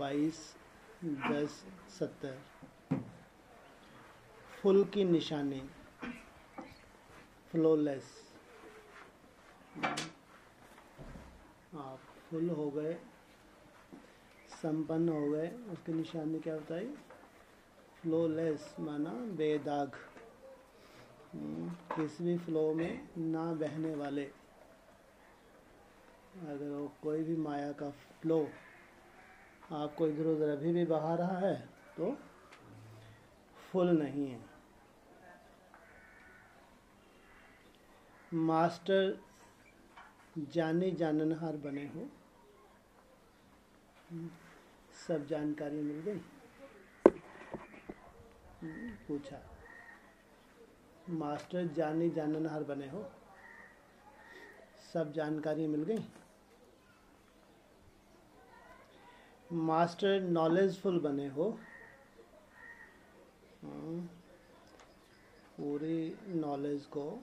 22:10:70 full की निशानी, flawless. आप फुल हो गए, संपन्न हो गए, उसकी निशानी क्या बताई? फ्लोलेस माना बेदाग, किसी भी फ्लो में ना बहने वाले। अगर वो कोई भी माया का फ्लो आपको इधर उधर अभी भी बहा रहा है तो फुल नहीं है। मास्टर जाने जाननहार बने हो, सब जानकारी मिल गई? पूछा, मास्टर जाने जाननहार बने हो, सब जानकारी मिल गई? मास्टर नॉलेजफुल बने हो, पूरी नॉलेज को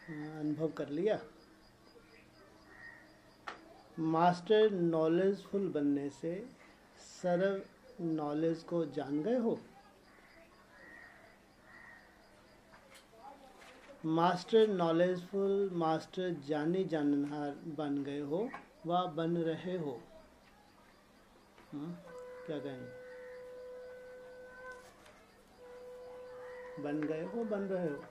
अनुभव कर लिया। मास्टर नॉलेजफुल बनने से सर्व नॉलेज को जान गए हो। मास्टर नॉलेजफुल, मास्टर जाने जाननहार बन गए हो व बन रहे हो। क्या कहेंगे? बन गए हो, बन रहे हो?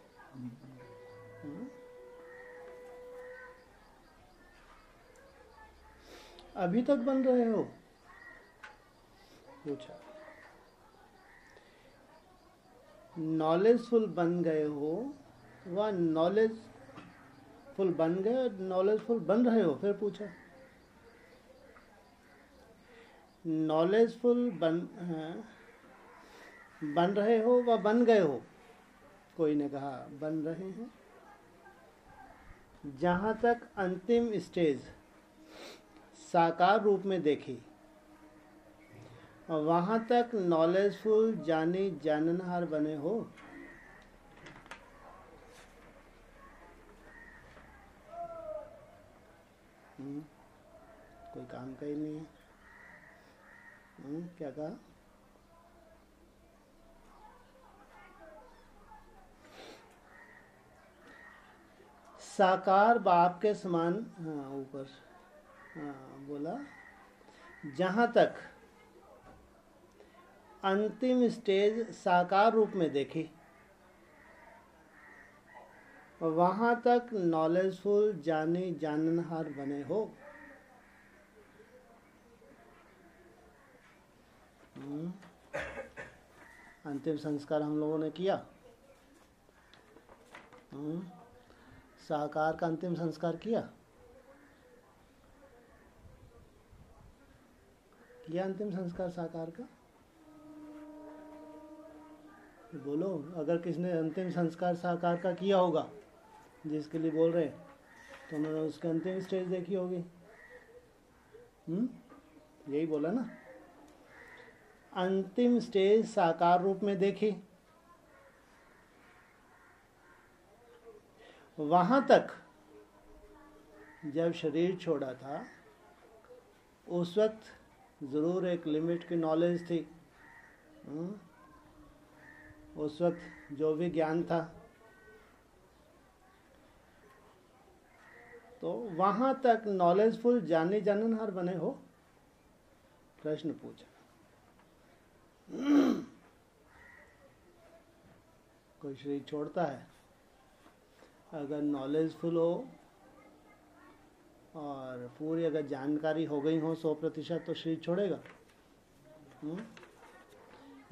अभी तक बन रहे हो? पूछा, नॉलेजफुल बन गए हो व नॉलेजफुल बन गए, नॉलेजफुल बन रहे हो। फिर पूछा, नॉलेजफुल बन रहे हो व बन गए हो। कोई ने कहा बन रहे हैं। जहाँ तक अंतिम स्टेज साकार रूप में देखी, वहाँ तक नॉलेजफुल जाने जाननहार बने हो। कोई काम का ही नहीं है। क्या कहा? साकार बाप के समान। ऊपर बोला, जहाँ तक अंतिम स्टेज साकार रूप में देखी, वहाँ तक नॉलेजफुल जाने जाननहार बने हो। अंतिम संस्कार हम लोगों ने किया। साकार का अंतिम संस्कार किया अंतिम संस्कार साकार का? बोलो, अगर किसने अंतिम संस्कार साकार का किया होगा, जिसके लिए बोल रहे, तो उन्होंने उसकी अंतिम स्टेज देखी होगी। यही बोला ना, अंतिम स्टेज साकार रूप में देखी, वहां तक जब शरीर छोड़ा था उस वक्त ज़रूर एक लिमिट की नॉलेज थी। उस वक्त जो भी ज्ञान था, तो वहां तक नॉलेजफुल जाने जाननहार बने हो। प्रश्न पूछा। कोई शरीर छोड़ता है, अगर नॉलेजफुल हो और पूरी अगर जानकारी हो गई हो 100%, तो शरीर छोड़ेगा।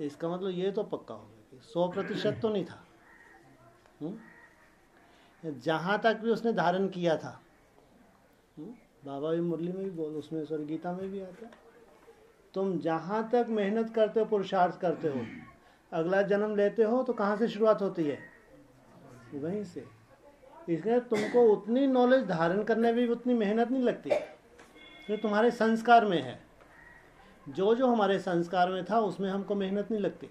इसका मतलब ये तो पक्का हो गया कि 100% तो नहीं था। जहाँ तक भी उसने धारण किया था, बाबा भी मुरली में भी बोल, उसमें सॉरी गीता में भी आता है, तुम जहाँ तक मेहनत करते हो, पुरुषार्थ करते हो, अगला जन्म लेते हो, तो कहाँ से शुरुआत होती है? वहीं से। इसलिए तुमको उतनी नॉलेज धारण करने में भी उतनी मेहनत नहीं लगती, ये तुम्हारे संस्कार में है। जो जो हमारे संस्कार में था उसमें हमको मेहनत नहीं लगती।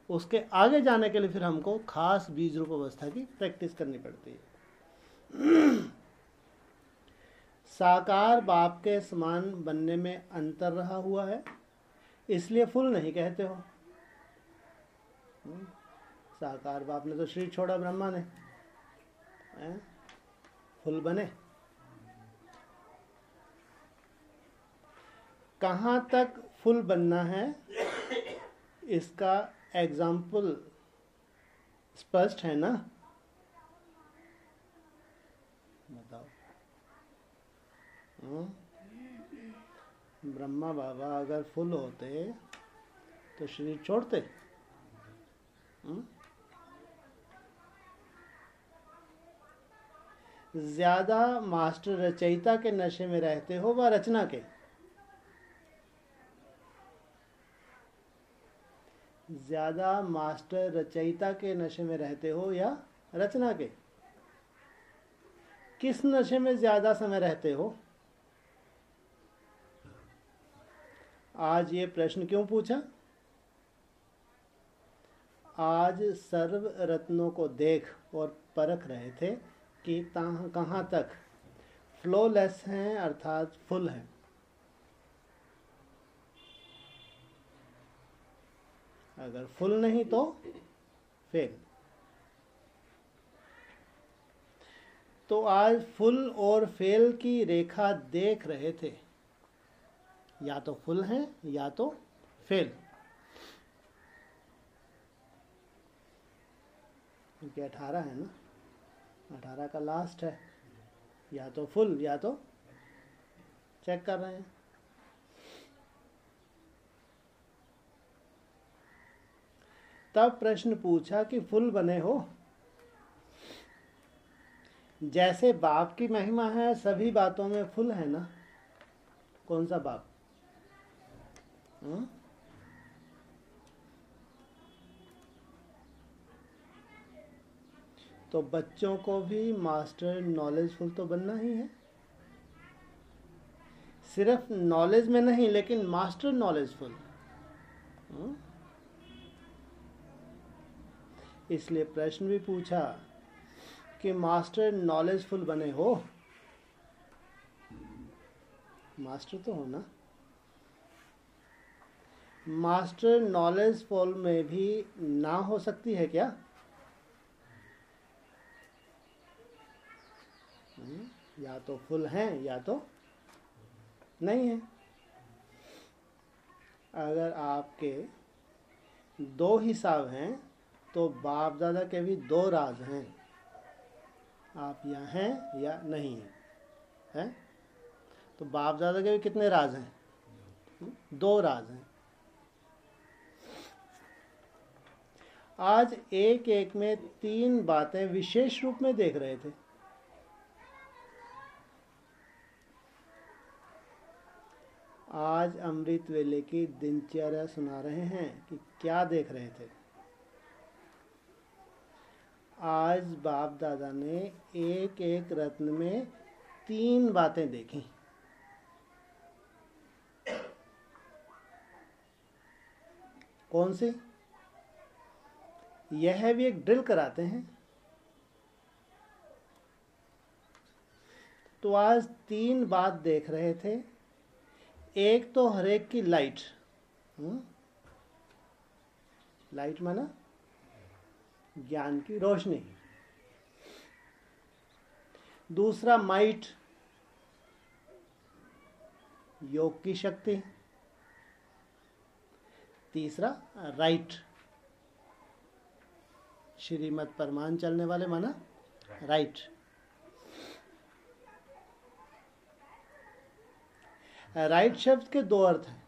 उसके आगे जाने के लिए फिर हमको खास बीज रूप अवस्था की प्रैक्टिस करनी पड़ती है। साकार बाप के समान बनने में अंतर रहा हुआ है, इसलिए फुल नहीं कहते हो। साकार बाप ने तो शरीर छोड़ा, ब्रह्मा ने, फुल बने। कहाँ तक फुल बनना है इसका एग्जाम्पल स्पष्ट है ना? बताओ। ब्रह्मा बाबा अगर फुल होते तो शरीर छोड़ते? ज्यादा मास्टर रचयिता के नशे में रहते हो व रचना के? ज्यादा मास्टर रचयिता के नशे में रहते हो या रचना के? किस नशे में ज्यादा समय रहते हो? आज ये प्रश्न क्यों पूछा? आज सर्व रत्नों को देख और परख रहे थे कि कहाँ तक फ्लोलेस हैं, अर्थात फुल हैं। अगर फुल नहीं तो फेल। तो आज फुल और फेल की रेखा देख रहे थे, या तो फुल हैं या तो फेल। क्योंकि 18 है ना, 18 का लास्ट है, या तो फुल या तो चेक कर रहे हैं। तब प्रश्न पूछा कि फुल बने हो? जैसे बाप की महिमा है सभी बातों में फुल है ना? कौन सा बाप? तो बच्चों को भी मास्टर नॉलेजफुल तो बनना ही है। सिर्फ नॉलेज में नहीं, लेकिन मास्टर नॉलेजफुल। इसलिए प्रश्न भी पूछा कि मास्टर नॉलेजफुल बने हो? मास्टर तो हो ना। मास्टर नॉलेजफुल में भी ना हो सकती है क्या? या तो फुल हैं या तो नहीं है। अगर आपके दो हिसाब हैं तो बाप दादा के भी दो राज हैं। आप यहाँ हैं या नहीं हैं? तो बाप दादा के भी कितने राज हैं? दो राज हैं। आज एक एक में तीन बातें विशेष रूप में देख रहे थे। आज अमृत वेले की दिनचर्या सुना रहे हैं कि क्या देख रहे थे। आज बाप दादा ने एक एक रत्न में तीन बातें देखी। कौन सी? यह भी एक ड्रिल कराते हैं। तो आज तीन बात देख रहे थे। एक तो हरेक की लाइट, लाइट माना ज्ञान की रोशनी। दूसरा माइट, योग की शक्ति। तीसरा राइट, श्रीमत परमान चलने वाले माना राइट। राइट शब्द के दो अर्थ हैं।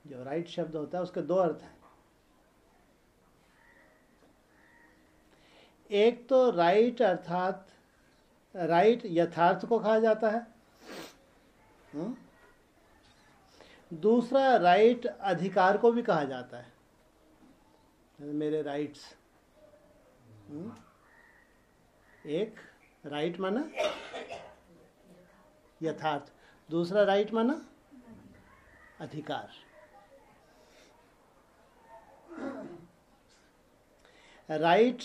जो राइट शब्द होता है उसके दो अर्थ हैं। एक तो राइट अर्थात राइट यथार्थ को कहा जाता है। दूसरा राइट अधिकार को भी कहा जाता है। मेरे राइट्स। एक राइट माना यथार्थ, दूसरा राइट माना अधिकार। राइट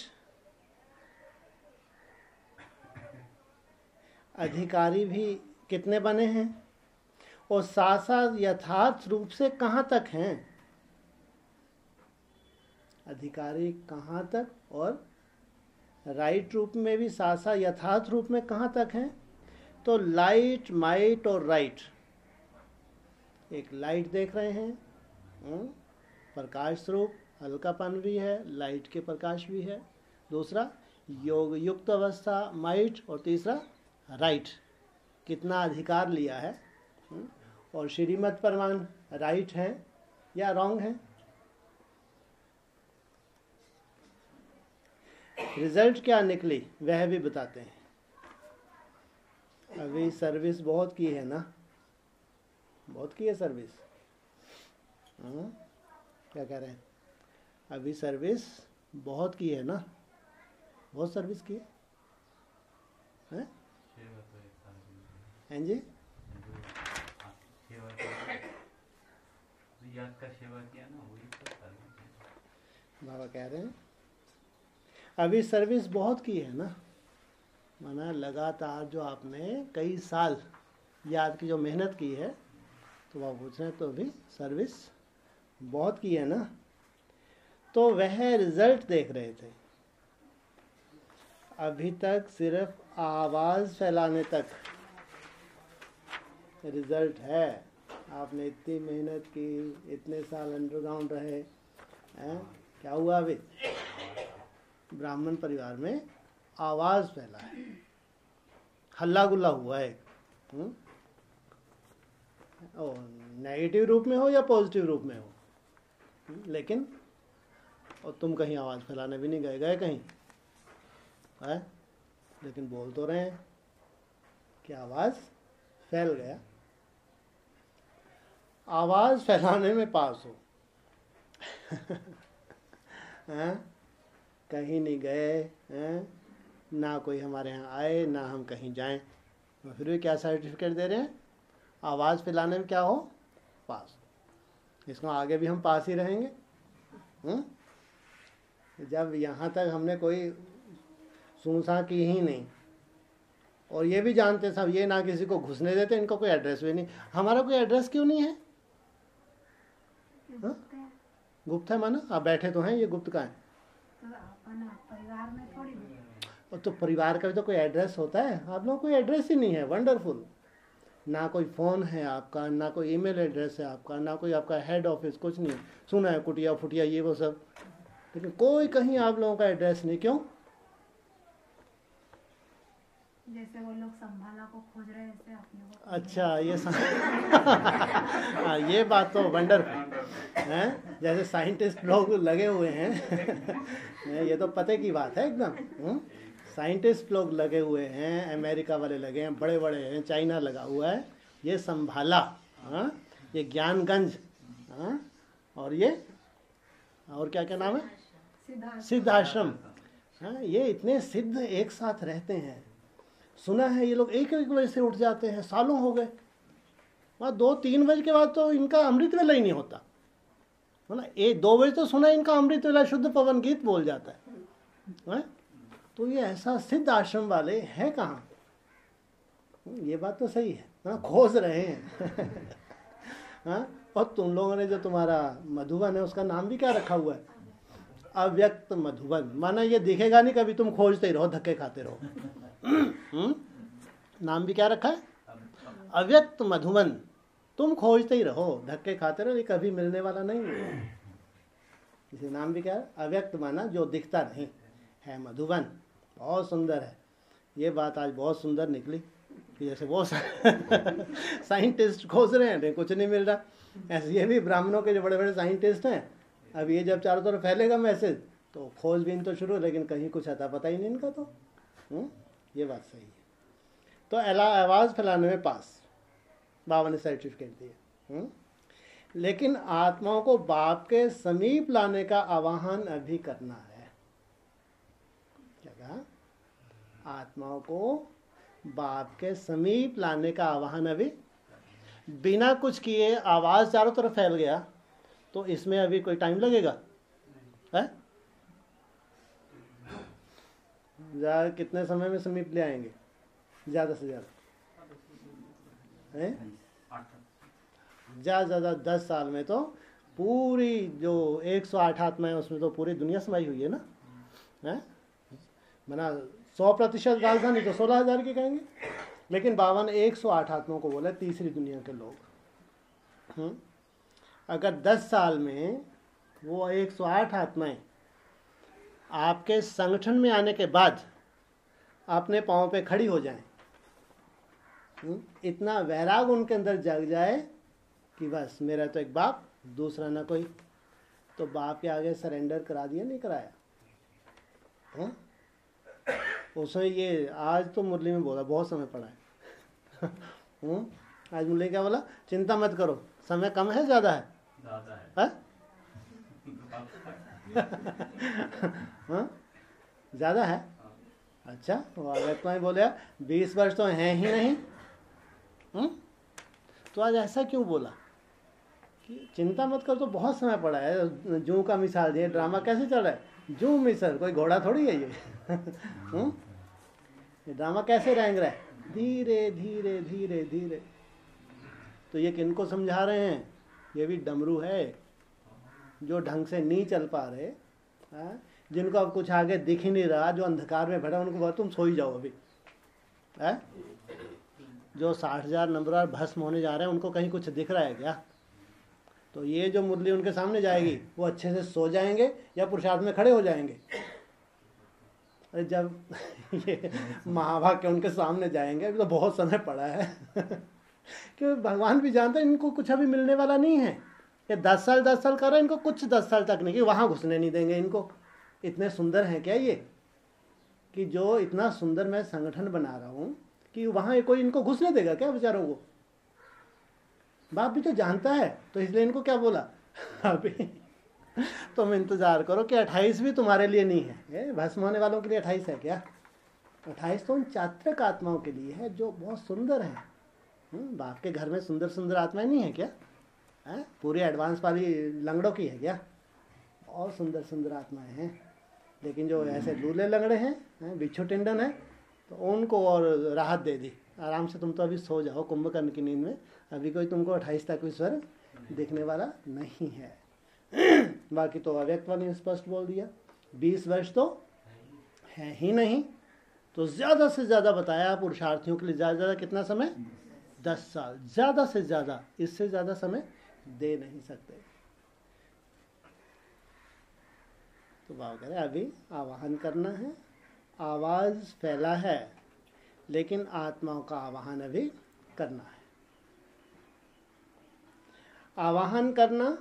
अधिकारी भी कितने बने हैं और साथ साथ यथार्थ रूप से कहाँ तक हैं, अधिकारी कहाँ तक और राइट रूप में भी साथ साथ यथार्थ रूप में कहाँ तक हैं। तो लाइट, माइट और राइट, एक लाइट देख रहे हैं, प्रकाश स्वरूप, हल्कापन भी है, लाइट के प्रकाश भी है। दूसरा योग युक्त अवस्था माइट, और तीसरा राइट, कितना अधिकार लिया है। और श्रीमत परमान राइट है या रॉन्ग है। रिजल्ट क्या निकली वह भी बताते हैं। अभी सर्विस बहुत की है ना, बहुत की है सर्विस। क्या कह रहे हैं, अभी सर्विस बहुत की है ना, बहुत सर्विस की है हैं जी। बाबा कह रहे हैं अभी सर्विस बहुत की है ना, माना लगातार जो आपने कई साल याद की जो मेहनत की है, तो वह पूछ रहे हैं तो अभी सर्विस बहुत की है ना। तो वह रिजल्ट देख रहे थे। अभी तक सिर्फ आवाज़ फैलाने तक रिजल्ट है। आपने इतनी मेहनत की, इतने साल अंडरग्राउंड रहे हैं, क्या हुआ अभी ब्राह्मण परिवार में आवाज़ फैला है, हल्ला गुल्ला हुआ है। और नेगेटिव रूप में हो या पॉजिटिव रूप में हो, लेकिन और तुम कहीं आवाज़ फैलाने भी नहीं गए कहीं है, लेकिन बोल तो रहे हैं कि आवाज़ फैल गया। आवाज़ फैलाने में पास हो कहीं नहीं गए हैं, ना कोई हमारे यहाँ आए, ना हम कहीं जाएं, फिर भी क्या सर्टिफिकेट दे रहे हैं, आवाज़ फैलाने में क्या हो, पास। इसको आगे भी हम पास ही रहेंगे। जब यहाँ तक हमने कोई सूंसा की ही नहीं, और ये भी जानते सब, ये ना किसी को घुसने देते, इनका कोई एड्रेस भी नहीं। हमारा कोई एड्रेस क्यों नहीं है? गुप्त है माना, आप बैठे तो हैं, ये गुप्त का है। परिवार में थोड़ी, और तो परिवार का भी तो कोई एड्रेस होता है, आप लोगों को कोई एड्रेस ही नहीं है। वंडरफुल, ना कोई फ़ोन है आपका, ना कोई ईमेल एड्रेस है आपका, ना कोई आपका हेड ऑफिस, कुछ नहीं। सुना है कुटिया फुटिया ये वो सब, लेकिन कोई कहीं आप लोगों का एड्रेस नहीं। क्यों? जैसे वो लोग संभाला को खोज रहे हैं, अपने को। अच्छा, ये हाँ, ये बात तो वंडरफुल है। जैसे साइंटिस्ट लोग लगे हुए हैं ये तो पते की बात है एकदम। साइंटिस्ट लोग लगे हुए हैं, अमेरिका वाले लगे हैं, बड़े बड़े हैं, चाइना लगा हुआ है, ये संभाला, ये ज्ञानगंज, और ये और क्या क्या नाम है, सिद्धाश्रम। ये इतने सिद्ध एक साथ रहते हैं। सुना है ये लोग एक एक बजे से उठ जाते हैं, सालों हो गए। वहाँ 2-3 बजे के बाद तो इनका अमृत वेला ही नहीं होता, है ना। 1-2 बजे तो सुना है इनका अमृत वेला, शुद्ध पवन गीत बोल जाता है। तो ये ऐसा सिद्ध आश्रम वाले हैं कहाँ? ये बात तो सही है ना, खोज रहे हैं। और तुम लोगों ने जो तुम्हारा मधुबन है उसका नाम भी क्या रखा हुआ है? अव्यक्त मधुबन। माना ये दिखेगा नहीं कभी, तुम खोजते ही रहो, धक्के खाते रहो। नाम भी क्या रखा है? अव्यक्त मधुबन। तुम खोजते ही रहो, धक्के खाते रहो, ये कभी मिलने वाला नहीं है। इसे नाम भी क्या है? अव्यक्त, माना जो दिखता नहीं है, मधुबन। बहुत सुंदर है ये बात, आज बहुत सुंदर निकली कि जैसे वो साइंटिस्ट खोज रहे हैं, कुछ नहीं मिल रहा। ऐसे ये भी ब्राह्मणों के जो बड़े बड़े साइंटिस्ट हैं, अब ये जब चारों तरफ फैलेगा मैसेज तो खोजबीन तो शुरू, लेकिन कहीं कुछ आता पता ही नहीं इनका। तो ये बात सही है। तो आवाज़ फैलाने में पास, बाबा ने सर्टिफिकेट दिए। लेकिन आत्माओं को बाप के समीप लाने का आवाहन अभी करना है। क्या कहा? आत्माओं को बाप के समीप लाने का आवाहन अभी, बिना कुछ किए आवाज़ चारों तरफ फैल गया तो इसमें अभी कोई टाइम लगेगा है? कितने समय में समीप ले आएंगे? ज़्यादा से ज़्यादा है, ज़्यादा से ज़्यादा 10 साल में तो पूरी जो 108 आत्मा है उसमें तो पूरी दुनिया समाई हुई है ना, है मना 100% गालसा नहीं तो 16,000 के कहेंगे, लेकिन बाबा ने 108 आत्माओं को बोला, तीसरी दुनिया के लोग। अगर 10 साल में वो 108 आत्माएं आपके संगठन में आने के बाद अपने पाँव पे खड़ी हो जाएं, इतना वैराग उनके अंदर जग जाए कि बस मेरा तो एक बाप दूसरा ना कोई, तो बाप के आगे सरेंडर करा दिया नहीं कराया। उसमें ये आज तो मुरली में बोला, बहुत समय पड़ा है। आज मुरली क्या बोला, चिंता मत करो, समय कम है ज़्यादा है, ज़्यादा है। अच्छा, वो आत्मा ही बोले 20 वर्ष तो हैं ही नहीं। तो आज ऐसा क्यों बोला कि चिंता मत कर, तो बहुत समय पड़ा है। जू का मिसाल दिया, ड्रामा कैसे चल रहा है, जू मिसल, कोई घोड़ा थोड़ी है ये। ये ड्रामा कैसे रेंग रहा है, धीरे धीरे धीरे धीरे। तो ये किनको समझा रहे हैं, ये भी डमरू है जो ढंग से नहीं चल पा रहे, जिनको अब कुछ आगे दिख ही नहीं रहा, जो अंधकार में बैठा, उनको बोला तुम सो ही जाओ अभी। जो 60,000 नंबर भस्म होने जा रहे हैं, उनको कहीं कुछ दिख रहा है क्या? तो ये जो मुरली उनके सामने जाएगी, वो अच्छे से सो जाएंगे या पुरुषार्थ में खड़े हो जाएंगे? अरे जब ये महाभाग्य उनके सामने जाएंगे, अभी तो बहुत समय पड़ा है। क्योंकि भगवान भी जानते हैं इनको कुछ अभी मिलने वाला नहीं है। ये 10 साल कर रहे हैं, इनको कुछ 10 साल तक नहीं, कि वहाँ घुसने नहीं देंगे इनको। इतने सुंदर हैं क्या ये, कि जो इतना सुंदर मैं संगठन बना रहा हूँ कि वहाँ कोई इनको घुसने देगा क्या बेचारों को? बाप भी तो जानता है, तो इसलिए इनको क्या बोला, अभी तुम इंतजार करो कि 28 भी तुम्हारे लिए नहीं है। भस्म होने वालों के लिए 28 है क्या? 28 तो उन चात्रक आत्माओं के लिए है जो बहुत सुंदर है। बाप के घर में सुंदर सुंदर आत्माएं नहीं है क्या? पूरी एडवांस वाली लंगड़ों की है क्या? और सुंदर सुंदर आत्माएं हैं, लेकिन जो ऐसे लूले लंगड़े हैं, बिच्छू टिंडन है, तो उनको और राहत दे दी, आराम से तुम तो अभी सो जाओ कुंभकर्ण की नींद में, अभी कोई तुमको 28 तक स्वर्ग दिखने वाला नहीं है। बाकी तो अव्यक्त वाले स्पष्ट बोल दिया, 20 वर्ष तो है ही नहीं। तो ज़्यादा से ज़्यादा बताया पुरुषार्थियों के लिए, ज़्यादा से ज़्यादा कितना समय, 10 साल, ज़्यादा से ज़्यादा, इससे ज़्यादा समय दे नहीं सकते। तो बाबा कह रहे अभी आवाहन करना है, आवाज़ फैला है, लेकिन आत्माओं का आवाहन अभी करना है। आवाहन करना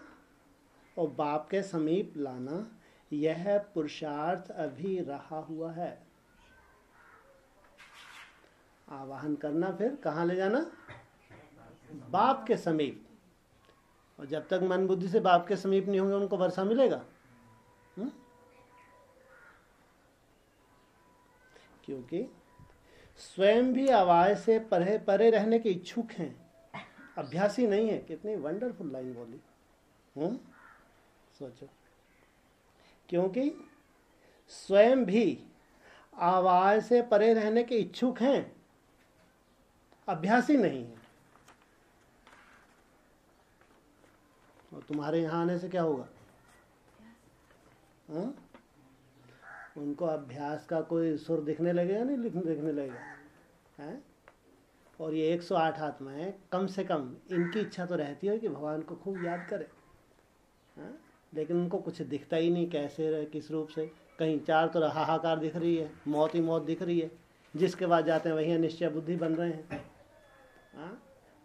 और बाप के समीप लाना, यह पुरुषार्थ अभी रहा हुआ है। आवाहन करना, फिर कहाँ ले जाना, बाप के समीप। और जब तक मन बुद्धि से बाप के समीप नहीं होंगे, उनको वर्षा मिलेगा? क्योंकि स्वयं भी आवाज से परे परे रहने के इच्छुक हैं, अभ्यासी नहीं है। कितनी वंडरफुल लाइन बोली। सोचो, क्योंकि स्वयं भी आवाज से परे रहने के इच्छुक हैं, अभ्यासी नहीं है। और तुम्हारे यहाँ आने से क्या होगा? उनको अभ्यास का कोई सुर दिखने लगेगा, नहीं दिखने लगेगा है? और ये 108 आत्माएं, कम से कम इनकी इच्छा तो रहती है कि भगवान को खूब याद करे, लेकिन उनको कुछ दिखता ही नहीं, कैसे रहे, किस रूप से। कहीं चार तो हाहाकार दिख रही है, मौत ही मौत दिख रही है, जिसके पास जाते हैं वही अनिश्चय बुद्धि बन रहे हैं।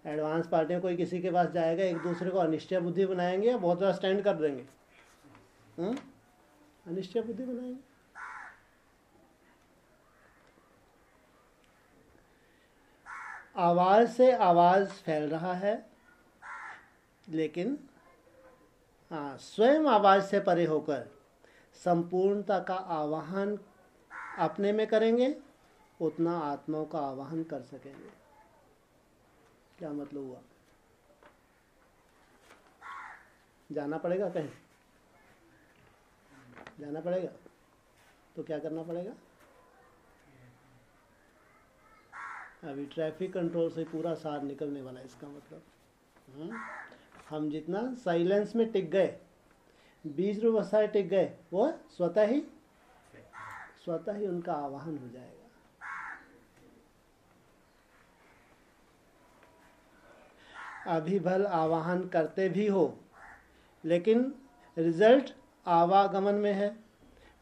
एडवांस पार्टी में कोई किसी के पास जाएगा, एक दूसरे को अनिश्चय बुद्धि बनाएंगे या बहुत ज़्यादा स्टैंड कर देंगे? अनिश्चय बुद्धि बनाएंगे। आवाज से आवाज फैल रहा है, लेकिन स्वयं आवाज से परे होकर संपूर्णता का आवाहन अपने में करेंगे, उतना आत्माओं का आवाहन कर सकेंगे। क्या मतलब हुआ? जाना पड़ेगा, कहीं जाना पड़ेगा, तो क्या करना पड़ेगा? अभी ट्रैफिक कंट्रोल से पूरा सार निकलने वाला है इसका मतलब। हम जितना साइलेंस में टिक गए, बीज रूपस्थाएं टिक गए, वो स्वतः ही उनका आवाहन हो जाएगा। अभी भल आवाहन करते भी हो, लेकिन रिजल्ट आवागमन में है।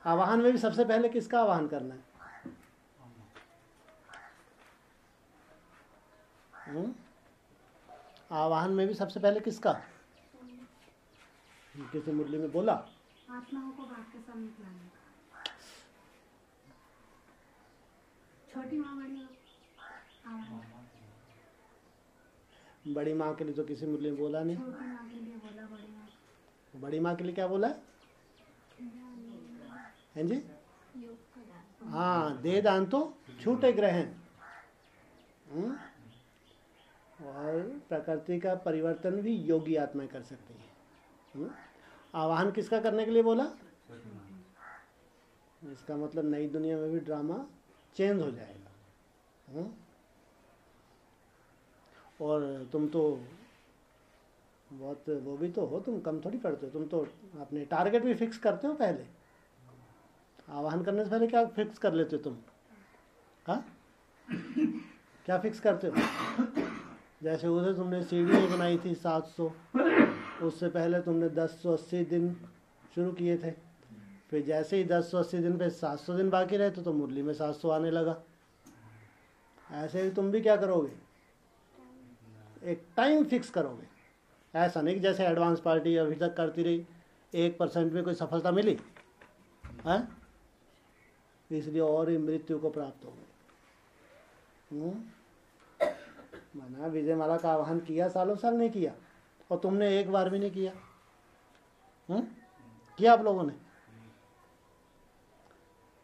आवाहन में भी सबसे पहले किसका आवाहन करना है? आवाहन में भी सबसे पहले किसका? किसी मुरली में बोला आत्माओं को बात के समीप लाने का। छोटी माँ बड़ी माँ, बड़ी माँ के लिए तो किसी मुरली में बोला नहीं। छोटी माँ के लिए बोला, बड़ी माँ के लिए क्या बोला है जी? हाँ, दे दान तो छूटे ग्रहण। और प्रकृति का परिवर्तन भी योगी आत्माएं कर सकती हैं। आवाहन किसका करने के लिए बोला? इसका मतलब नई दुनिया में भी ड्रामा चेंज हो जाएगा। और तुम तो बहुत वो भी तो हो, तुम कम थोड़ी पढ़ते हो। तुम तो अपने टारगेट भी फिक्स करते हो पहले। आवाहन करने से पहले क्या फिक्स कर लेते हो तुम? हाँ, क्या फिक्स करते हो? जैसे उधर तुमने सीढ़ी बनाई थी 700, उससे पहले तुमने 1080 दिन शुरू किए थे। फिर जैसे ही 1080 दिन पे 700 दिन बाकी रहे तो मुरली में 700 आने लगा। ऐसे ही तुम भी क्या करोगे? एक टाइम फिक्स करोगे। ऐसा नहीं कि जैसे एडवांस पार्टी अभी तक करती रही, 1% में कोई सफलता मिली है, इसलिए और ही मृत्यु को प्राप्त हो गए। माना विजयमाला का आह्वान किया, सालों साल नहीं किया, और तुमने एक बार भी नहीं किया। किया आप लोगों ने?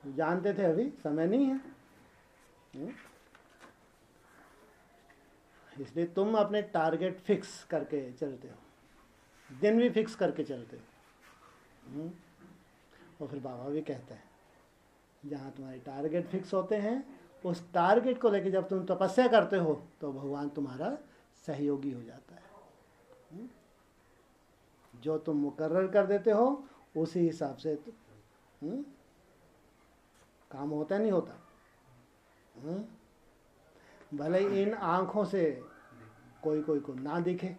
जानते थे अभी समय नहीं है, इसलिए तुम अपने टारगेट फिक्स करके चलते हो, दिन भी फिक्स करके चलते हो। और फिर बाबा भी कहते हैं जहाँ तुम्हारे टारगेट फिक्स होते हैं, उस टारगेट को लेकर जब तुम तपस्या करते हो तो भगवान तुम्हारा सहयोगी हो जाता है। जो तुम मुकर्रर कर देते हो उसी हिसाब से काम होता नहीं होता। भले इन आँखों से कोई को ना दिखे,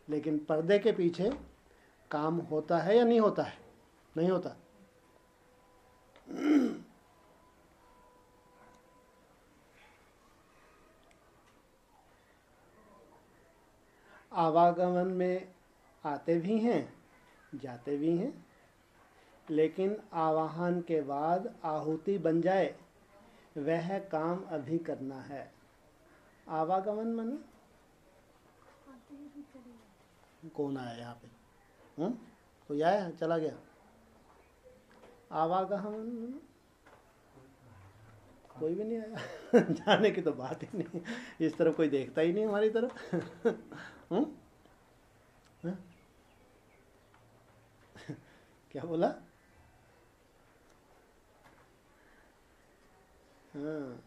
लेकिन पर्दे के पीछे काम होता है या नहीं होता है? नहीं होता। आवागमन में आते भी हैं, जाते भी हैं, लेकिन आवाहन के बाद आहुति बन जाए वह काम अभी करना है। आवागमन मन कौन आया यहाँ पे? कोई आया चला गया? आवागमन कोई भी नहीं आया। जाने की तो बात ही नहीं, इस तरफ कोई देखता ही नहीं हमारी तरफ। क्या बोला? हाँ,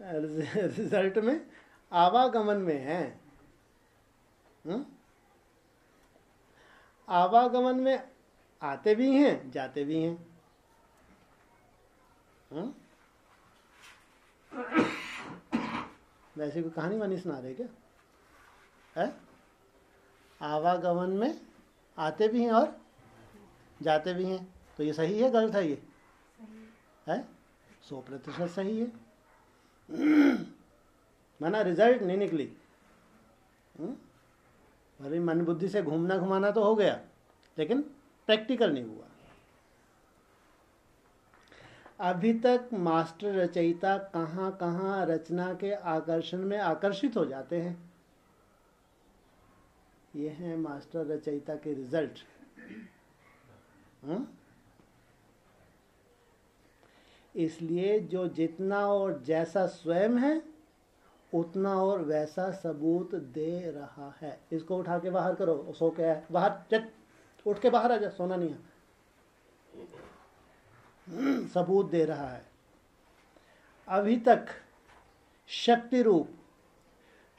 रिजल्ट में आवागमन में है। आवागमन में आते भी हैं, जाते भी हैं। वैसे कोई कहानी वानी सुना रहे क्या है? आवागमन में आते भी हैं और जाते भी हैं, तो ये सही है गलत है? ये है 100% सही है। माना रिजल्ट नहीं निकली, अरे मन बुद्धि से घूमना घुमाना तो हो गया, लेकिन प्रैक्टिकल नहीं हुआ। अभी तक मास्टर रचयिता कहाँ कहाँ रचना के आकर्षण में आकर्षित हो जाते हैं। ये है मास्टर रचयिता के रिजल्ट। इसलिए जो जितना और जैसा स्वयं है उतना और वैसा सबूत दे रहा है। इसको उठा के बाहर करो, सो क्या है बाहर, चट उठ के बाहर आ जा, सोना नहीं है। सबूत दे रहा है। अभी तक शक्ति रूप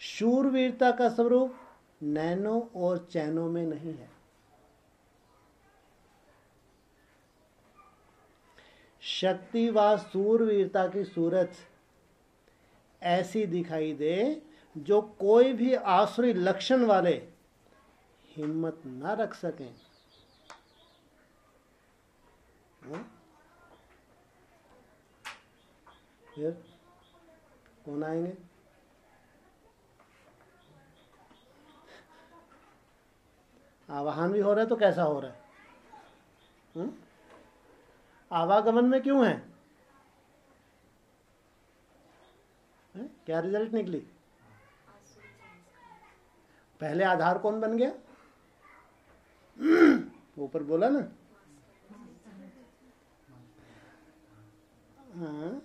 शूरवीरता का स्वरूप नैनो और चैनो में नहीं है। शक्ति व शूरवीरता की सूरत ऐसी दिखाई दे जो कोई भी आसुरी लक्षण वाले हिम्मत न रख सकें। फिर कौन आएंगे? आवाहन भी हो रहा है तो कैसा हो रहा है? आवागमन में क्यों है? क्या रिजल्ट निकली? पहले आधार कौन बन गया? ऊपर बोला ना। हाँ,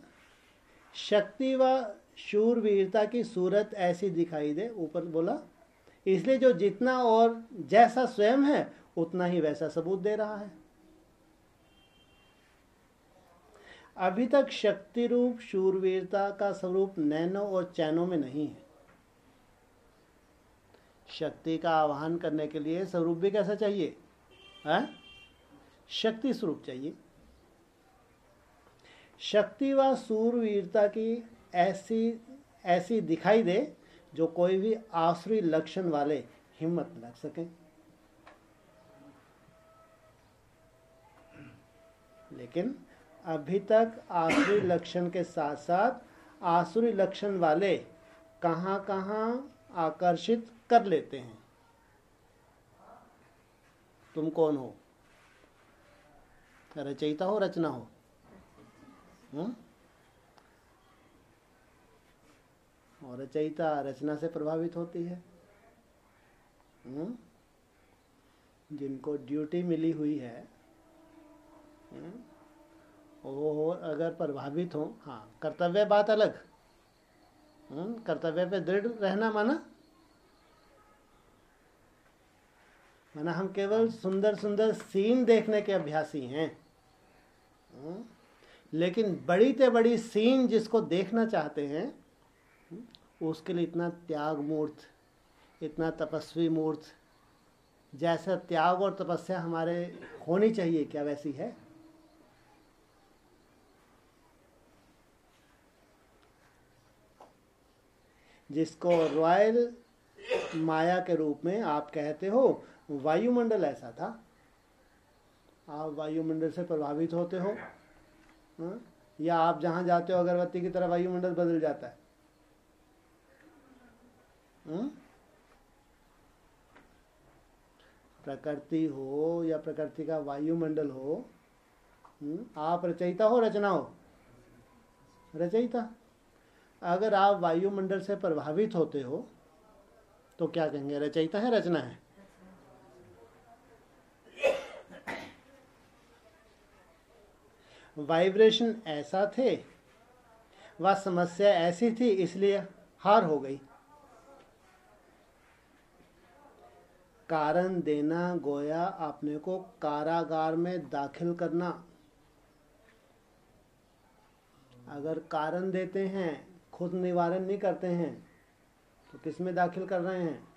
शक्ति व शूरवीरता की सूरत ऐसी दिखाई दे, ऊपर बोला, इसलिए जो जितना और जैसा स्वयं है उतना ही वैसा सबूत दे रहा है। अभी तक शक्ति रूप शूरवीरता का स्वरूप नैनो और चैनो में नहीं है। शक्ति का आवाहन करने के लिए स्वरूप भी कैसा चाहिए? शक्ति स्वरूप चाहिए। शक्ति व शूरवीरता की ऐसी दिखाई दे जो कोई भी आसुरी लक्षण वाले हिम्मत न रख सकें। लेकिन अभी तक आसुरी लक्षण के साथ साथ आसुरी लक्षण वाले कहाँ कहाँ आकर्षित कर लेते हैं। तुम कौन हो? रचयिता हो, रचना हो? और रचयिता रचना से प्रभावित होती है। जिनको ड्यूटी मिली हुई है वो अगर प्रभावित हो, हाँ, कर्तव्य बात अलग। कर्तव्य पे दृढ़ रहना माना हम केवल सुंदर सुंदर सीन देखने के अभ्यासी हैं। लेकिन बड़ी से बड़ी सीन जिसको देखना चाहते हैं उसके लिए इतना त्याग मूर्त, इतना तपस्वी मूर्त, जैसा त्याग और तपस्या हमारे होनी चाहिए, क्या वैसी है? जिसको रॉयल माया के रूप में आप कहते हो, वायुमंडल ऐसा था। आप वायुमंडल से प्रभावित होते हो, या आप जहां जाते हो अगरबत्ती की तरह वायुमंडल बदल जाता है। प्रकृति हो या प्रकृति का वायुमंडल हो, आप रचयिता हो, रचना हो? रचयिता। अगर आप वायुमंडल से प्रभावित होते हो तो क्या कहेंगे? रचयिता है, रचना है? वाइब्रेशन ऐसा थे, वह समस्या ऐसी थी, इसलिए हार हो गई। कारण देना गोया अपने को कारागार में दाखिल करना। अगर कारण देते हैं, खुद निवारण नहीं करते हैं, तो किस में दाखिल कर रहे हैं?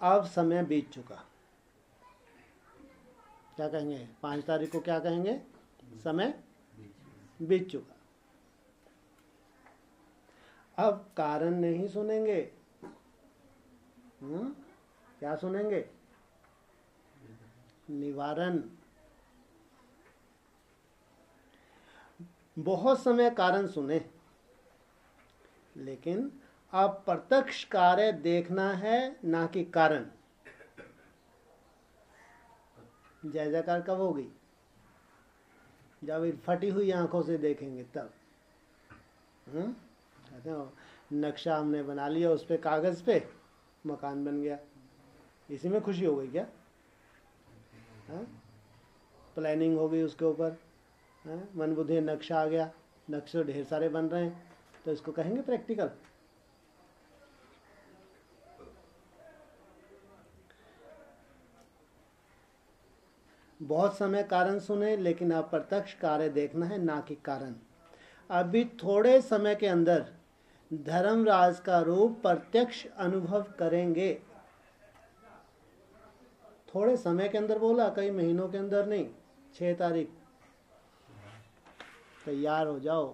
अब समय बीत चुका। क्या कहेंगे? 5 तारीख को क्या कहेंगे? समय बीत चुका। अब कारण नहीं सुनेंगे, क्या सुनेंगे? निवारण। बहुत समय कारण सुने, लेकिन अब प्रत्यक्ष कार्य देखना है, ना कि कारण। जय जयकार कब होगी? जब फटी हुई आंखों से देखेंगे तब। कहते हो नक्शा हमने बना लिया, उस पे कागज पे मकान बन गया, इसी में खुशी हो गई क्या? प्लानिंग हो गई उसके ऊपर, मन बुद्धि नक्शा आ गया, नक्शे ढेर सारे बन रहे हैं, तो इसको कहेंगे प्रैक्टिकल? बहुत समय कारण सुने, लेकिन अब प्रत्यक्ष कार्य देखना है, ना कि कारण। अभी थोड़े समय के अंदर धर्मराज का रूप प्रत्यक्ष अनुभव करेंगे। थोड़े समय के अंदर बोला, कई महीनों के अंदर नहीं। 6 तारीख तैयार हो जाओ।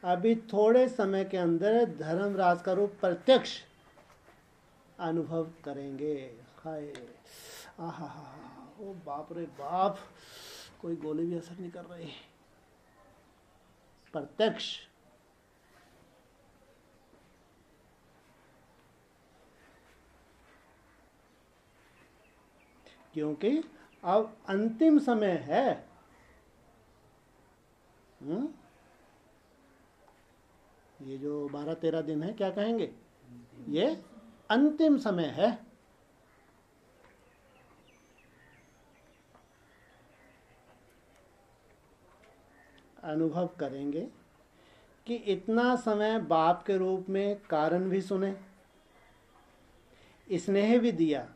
अभी थोड़े समय के अंदर धर्मराज का रूप प्रत्यक्ष अनुभव करेंगे। हाय, आहा, ओ बाप रे बाप, कोई गोली भी असर नहीं कर रही। प्रत्यक्ष। क्योंकि अब अंतिम समय है। ये जो 12-13 दिन है, क्या कहेंगे, ये अंतिम समय है। अनुभव करेंगे कि इतना समय बाप के रूप में कारण भी सुने, स्नेह भी दिया,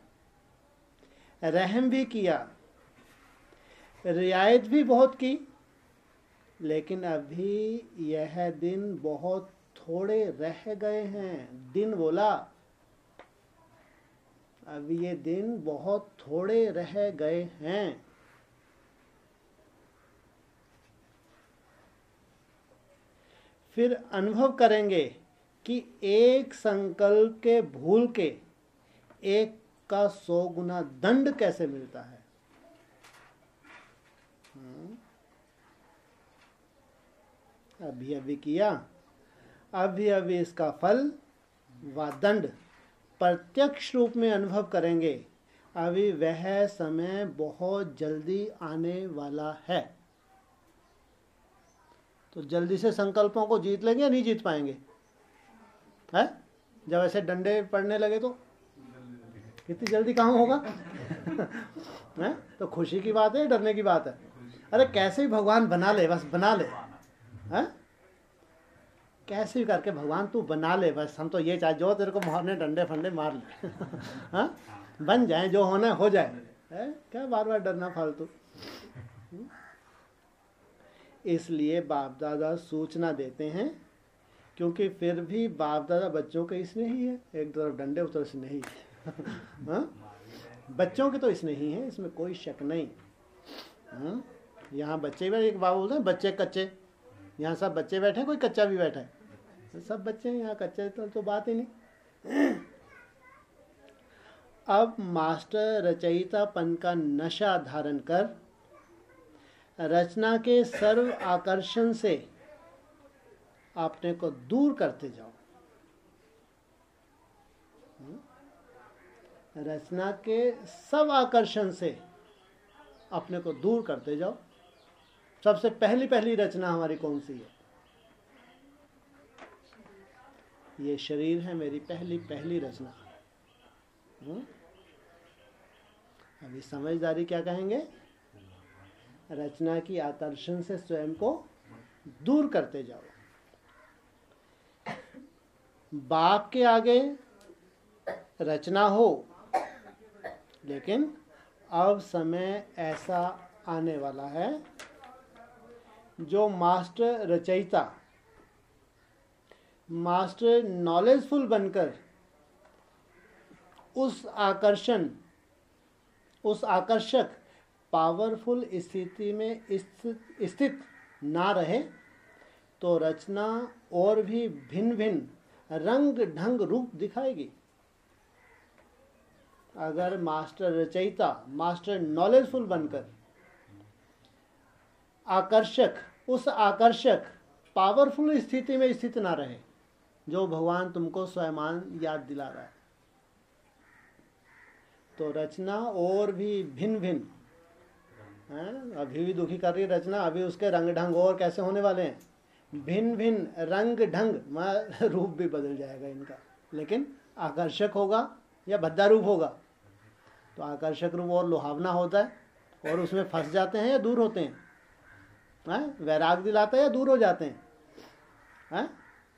रहम भी किया, रियायत भी बहुत की, लेकिन अभी यह दिन बहुत थोड़े रह गए हैं। दिन बोला, अभी ये दिन बहुत थोड़े रह गए हैं। फिर अनुभव करेंगे कि एक संकल्प के भूल के एक का 100 गुना दंड कैसे मिलता है। अभी अभी किया, अभी अभी इसका फल व दंड प्रत्यक्ष रूप में अनुभव करेंगे। अभी वह समय बहुत जल्दी आने वाला है। तो जल्दी से संकल्पों को जीत लेंगे या नहीं जीत पाएंगे? है, जब ऐसे डंडे पड़ने लगे तो कितनी जल्दी काम होगा? है, तो खुशी की बात है, डरने की बात है? अरे कैसे भी भगवान बना ले, बस बना ले। है, कैसे भी करके भगवान तू बना ले, बस हम तो ये चाहे जो तेरे को मारने डंडे फंडे मार ले। हाँ, बन जाए, जो होना हो जाए। है, क्या बार बार डरना फालतू। इसलिए बाप दादा सूचना देते हैं, क्योंकि फिर भी बाप दादा बच्चों के इसमें ही है। एक तरफ डंडे, उस तरफ स्नेही। हाँ, बच्चों के तो स्नेही है, इसमें कोई शक नहीं। यहाँ बच्चे भी, एक बाबू बोलते हैं बच्चे कच्चे, यहाँ सब बच्चे बैठे हैं, कोई कच्चा भी बैठा है। सब बच्चे हैं यहाँ, कच्चे तो बात ही नहीं। अब मास्टर रचयितापन का नशा धारण कर रचना के सर्व आकर्षण से अपने को दूर करते जाओ। रचना के सब आकर्षण से अपने को दूर करते जाओ। सबसे पहली रचना हमारी कौन सी है? ये शरीर है, मेरी पहली रचना। अभी समझदारी क्या कहेंगे? रचना की आकर्षण से स्वयं को दूर करते जाओ। बाप के आगे रचना हो, लेकिन अब समय ऐसा आने वाला है जो मास्टर रचयिता, मास्टर नॉलेजफुल बनकर उस आकर्षक पावरफुल स्थिति में स्थित ना रहे, तो रचना और भी भिन्न भिन्न रंग ढंग रूप दिखाएगी। अगर मास्टर रचयिता, मास्टर नॉलेजफुल बनकर उस आकर्षक पावरफुल स्थिति में स्थित ना रहे, जो भगवान तुमको स्वयं याद दिला रहा है, तो रचना और भी भिन्न भिन्न, अभी भी दुखी कर रही है रचना, अभी उसके रंग ढंग और कैसे होने वाले हैं, भिन्न भिन्न रंग ढंग, रूप भी बदल जाएगा इनका, लेकिन आकर्षक होगा या भद्दा रूप होगा। तो आकर्षक रूप और लुभावना होता है, और उसमें फंस जाते हैं या दूर होते हैं? वैराग दिलाता है या दूर हो जाते हैं?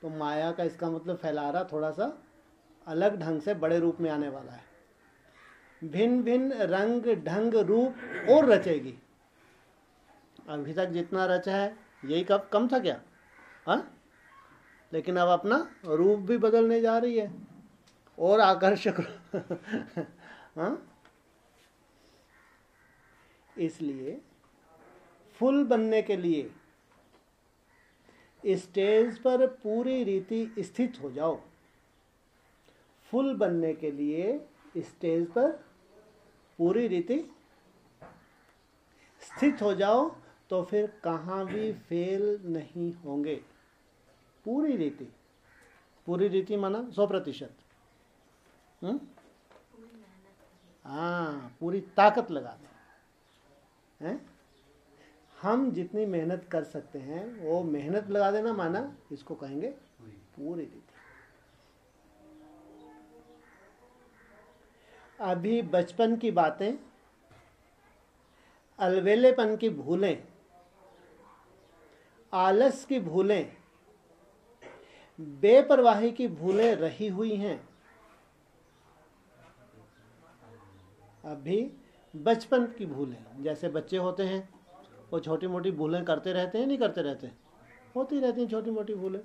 तो माया का इसका मतलब फैला रहा थोड़ा सा अलग ढंग से बड़े रूप में आने वाला है। भिन्न भिन्न रंग ढंग रूप और रचेगी। अभी तक जितना रचा है यही कब कम था क्या? हाँ, लेकिन अब अपना रूप भी बदलने जा रही है और आकर्षक हाँ, इसलिए फूल बनने के लिए स्टेज पर पूरी रीति स्थित हो जाओ। फूल बनने के लिए स्टेज पर पूरी रीति स्थित हो जाओ, तो फिर कहाँ भी फेल नहीं होंगे। पूरी रीति, पूरी रीति माना 100%। हाँ, पूरी ताकत लगा दें हैं। हम जितनी मेहनत कर सकते हैं वो मेहनत लगा देना, माना इसको कहेंगे पूरी रीति। अभी बचपन की बातें, अलवेलेपन की भूलें, आलस की भूलें, बेपरवाही की भूलें रही हुई हैं। अभी बचपन की भूलें, जैसे बच्चे होते हैं वो छोटी मोटी भूलें करते रहते हैं, नहीं करते रहते? होती रहती हैं छोटी मोटी भूलें।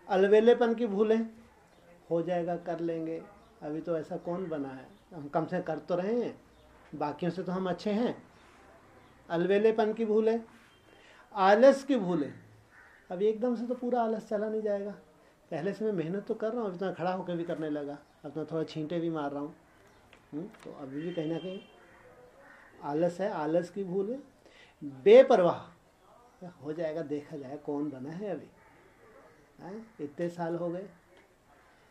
अलवेलेपन की भूलें, हो जाएगा कर लेंगे, अभी तो ऐसा कौन बना है, हम कम से कर तो रहे हैं, बाकियों से तो हम अच्छे हैं। अलवेलेपन की भूलें, आलस की भूलें, अब एकदम से तो पूरा आलस चला नहीं जाएगा। पहले से मैं मेहनत तो कर रहा हूँ, इतना खड़ा होकर भी करने लगा, अब तो थोड़ा छींटे भी मार रहा हूँ, तो अभी भी कहीं ना कहीं आलस है। आलस की भूल है। बेपरवाह, हो जाएगा, देखा जाए कौन बना है, अभी इतने साल हो गए।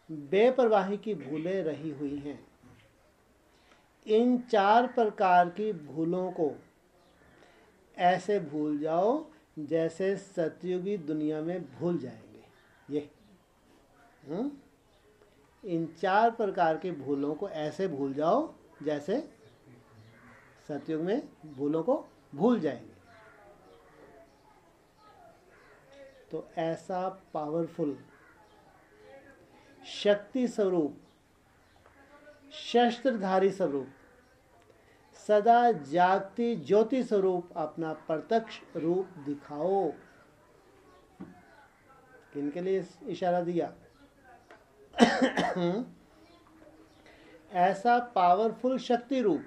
बेपरवाही की भूलें रही हुई हैं। इन 4 प्रकार की भूलों को ऐसे भूल जाओ जैसे सतयुगी दुनिया में भूल जाएंगे। ये इन 4 प्रकार की भूलों को ऐसे भूल जाओ जैसे सतयुग में भूलों को भूल जाएंगे। तो ऐसा पावरफुल शक्ति स्वरूप, शस्त्रधारी स्वरूप, सदा जागती ज्योति स्वरूप अपना प्रत्यक्ष रूप दिखाओ। किनके लिए इशारा दिया? ऐसा पावरफुल शक्ति रूप,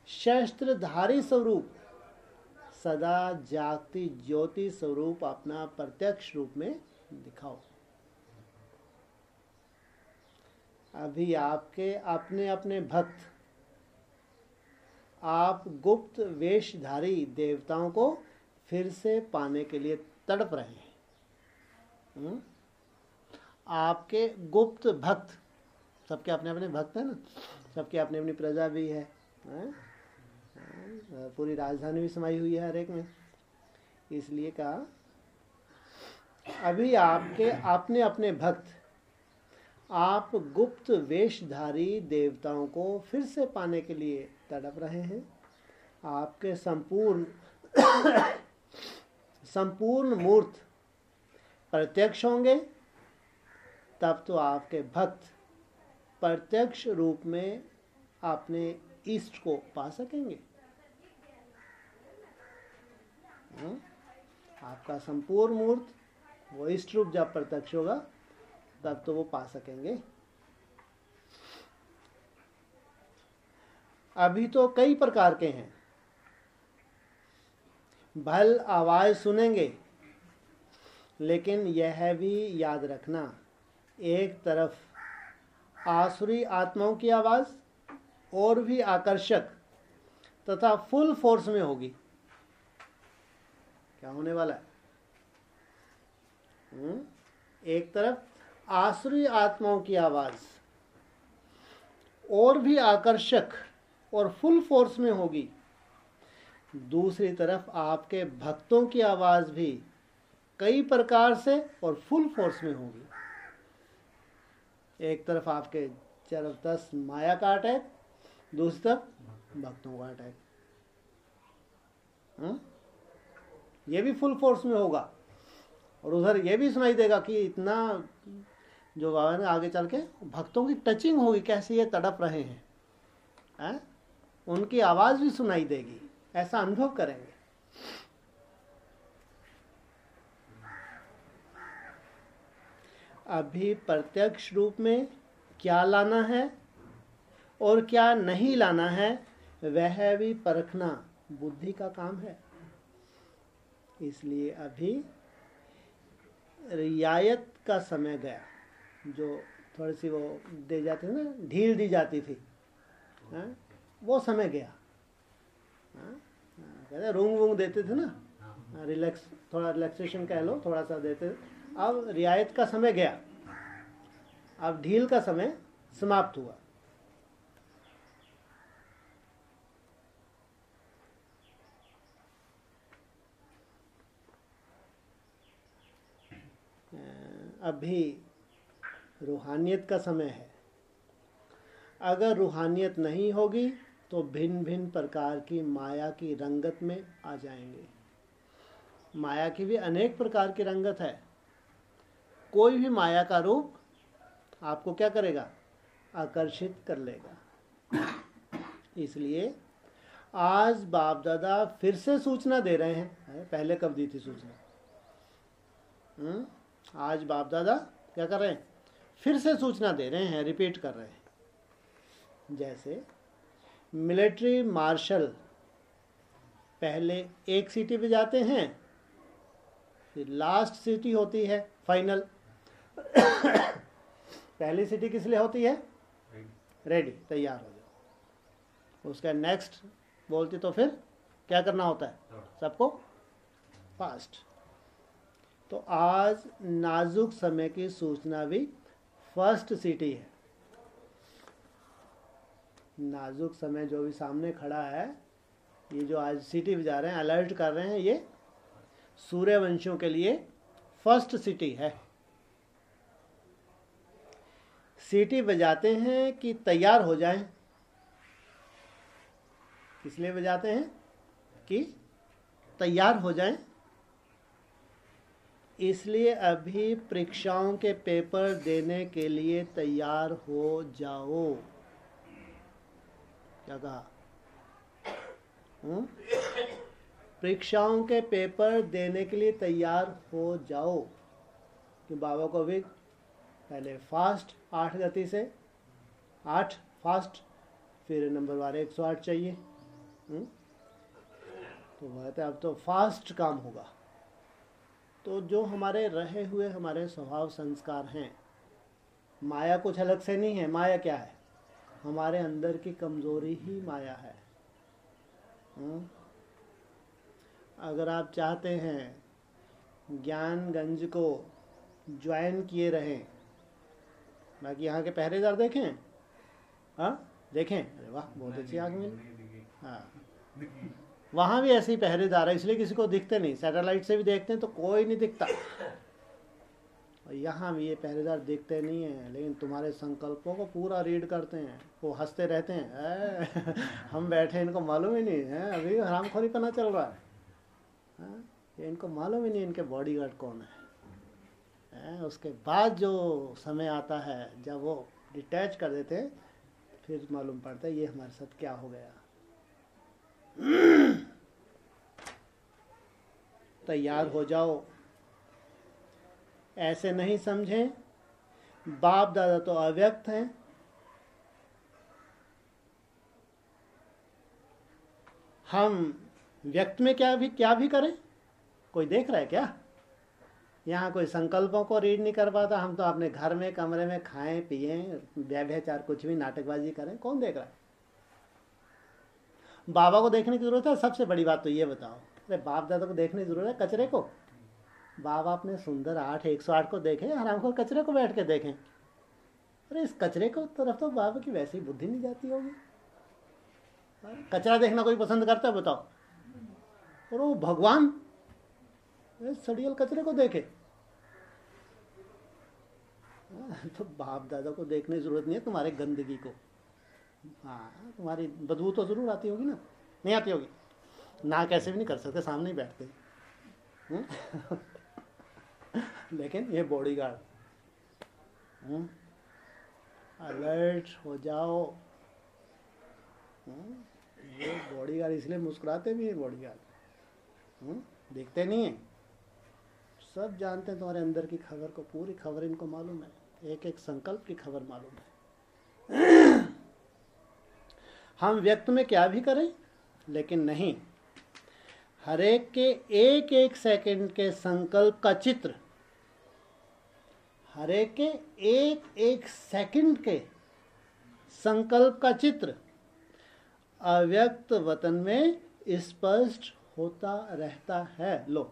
शस्त्रधारी स्वरूप, सदा जागती ज्योति स्वरूप अपना प्रत्यक्ष रूप में दिखाओ। अभी आपके अपने अपने भक्त, आप गुप्त वेशधारी देवताओं को फिर से पाने के लिए तड़प रहे हैं। आपके गुप्त भक्त, सबके अपने अपने भक्त हैं ना, सबके अपनी अपनी प्रजा भी है, पूरी राजधानी भी समाई हुई है हर एक में। इसलिए कहा अभी आपके अपने अपने भक्त, आप गुप्त वेशधारी देवताओं को फिर से पाने के लिए तड़प रहे हैं। आपके संपूर्ण मूर्त प्रत्यक्ष होंगे, तब तो आपके भक्त प्रत्यक्ष रूप में अपने इष्ट को पा सकेंगे। आपका संपूर्ण मूर्त वो इष्ट रूप जब प्रत्यक्ष होगा तब तो वो पा सकेंगे। अभी तो कई प्रकार के हैं, भल आवाज सुनेंगे, लेकिन यह भी याद रखना, एक तरफ आसुरी आत्माओं की आवाज और भी आकर्षक तथा फुल फोर्स में होगी। क्या होने वाला है? एक तरफ आसुरी आत्माओं की आवाज और भी आकर्षक और फुल फोर्स में होगी, दूसरी तरफ आपके भक्तों की आवाज भी कई प्रकार से और फुल फोर्स में होगी। एक तरफ आपके जबरदस्त माया का अटैक, दूसरी तरफ भक्तों का अटैक, ये भी फुल फोर्स में होगा। और उधर ये भी सुनाई देगा कि इतना जो बाबा ने आगे चल के भक्तों की टचिंग होगी, कैसे ये तड़प रहे हैं, उनकी आवाज़ भी सुनाई देगी, ऐसा अनुभव करेंगे। अभी प्रत्यक्ष रूप में क्या लाना है और क्या नहीं लाना है वह भी परखना बुद्धि का काम है। इसलिए अभी रियायत का समय गया, जो थोड़ी सी वो दे जाती थी ना, ढील दी जाती थी, वो समय गया। कहते रूंग वूंग देते थे ना, रिलैक्स, थोड़ा रिलैक्सेशन कह लो, थोड़ा सा देते थे। अब रियायत का समय गया, अब ढील का समय समाप्त हुआ। अभी रूहानियत का समय है। अगर रूहानियत नहीं होगी तो भिन्न भिन्न प्रकार की माया की रंगत में आ जाएंगे। माया की भी अनेक प्रकार की रंगत है। कोई भी माया का रूप आपको क्या करेगा, आकर्षित कर लेगा। इसलिए आज बाप दादा फिर से सूचना दे रहे हैं। पहले कब दी थी सूचना? आज बाप दादा क्या कर रहे हैं, फिर से सूचना दे रहे हैं, रिपीट कर रहे हैं। जैसे मिलिट्री मार्शल पहले एक सिटी पे जाते हैं, फिर लास्ट सिटी होती है फाइनल। पहली सिटी किस लिए होती है? रेडी, तैयार हो जाओ। उसका नेक्स्ट बोलती तो फिर क्या करना होता है सबको? फास्ट। तो आज नाजुक समय की सूचना भी फर्स्ट सिटी है। नाजुक समय जो भी सामने खड़ा है, ये जो आज सिटी बजा रहे हैं, अलर्ट कर रहे हैं, ये सूर्यवंशियों के लिए फर्स्ट सिटी है। सिटी बजाते हैं कि तैयार हो जाएं। किस लिए बजाते हैं? कि तैयार हो जाएं। इसलिए अभी परीक्षाओं के पेपर देने के लिए तैयार हो जाओ। क्या कहा? परीक्षाओं के पेपर देने के लिए तैयार हो जाओ। कि बाबा को भी पहले फास्ट 8 गति से 8 फास्ट, फिर नंबर वाले 108 चाहिए। तो कहते अब तो फास्ट काम होगा। तो जो हमारे रहे हुए हमारे स्वभाव संस्कार हैं, माया कुछ अलग से नहीं है। माया क्या है? हमारे अंदर की कमजोरी ही माया है। अगर आप चाहते हैं ज्ञानगंज को ज्वाइन किए रहें, बाकी यहाँ के पहरेदार देखें, देखें, अरे वाह बहुत अच्छी आँख मिली। हाँ, वहाँ भी ऐसे ही पहरेदार है, इसलिए किसी को दिखते नहीं। सैटेलाइट से भी देखते हैं तो कोई नहीं दिखता, और यहाँ भी ये पहरेदार दिखते नहीं हैं, लेकिन तुम्हारे संकल्पों को पूरा रीड करते हैं। वो हंसते रहते हैं, हम बैठे, इनको मालूम ही नहीं है, अभी हरामखोरी पना चल रहा है। ये इनको मालूम ही नहीं इनके बॉडीगार्ड कौन है। उसके बाद जो समय आता है जब वो डिटैच कर देते हैं, फिर मालूम पड़ता है ये हमारे साथ क्या हो गया। तैयार हो जाओ। ऐसे नहीं समझें बाप दादा तो अव्यक्त हैं, हम व्यक्त में क्या भी करें। कोई देख रहा है क्या? यहाँ कोई संकल्पों को रीड नहीं कर पाता। हम तो अपने घर में कमरे में खाएं पिएं, व्यभिचार कुछ भी नाटकबाजी करें, कौन देख रहा है? बाबा को देखने की जरूरत है। सबसे बड़ी बात तो ये बताओ, अरे बाप दादा को देखने की जरूरत है कचरे को? बाबा अपने सुंदर 108 को देखें, आराम को कचरे को बैठ के देखें। अरे इस कचरे को तरफ तो बाबा की वैसी बुद्धि नहीं जाती होगी। कचरा देखना कोई पसंद करता है बताओ? और वो भगवान सड़ियल कचरे को देखे। तो बाप दादा को देखने की जरूरत नहीं है तुम्हारे गंदगी को। हाँ, तुम्हारी बदबू तो जरूर आती होगी ना? नहीं आती होगी ना? कैसे भी नहीं कर सकते, सामने ही बैठते। लेकिन ये बॉडीगार्ड अलर्ट हो जाओ। ये बॉडीगार्ड इसलिए मुस्कुराते भी हैं, बॉडीगार्ड देखते नहीं है, सब जानते हैं तुम्हारे अंदर की खबर को, पूरी खबर इनको मालूम है, एक एक संकल्प की खबर मालूम है। हम व्यक्त में क्या भी करें, लेकिन नहीं, हर एक के एक एक सेकंड के संकल्प का चित्र, हर एक के एक एक सेकंड के संकल्प का चित्र अव्यक्त वतन में स्पष्ट होता रहता है। लो,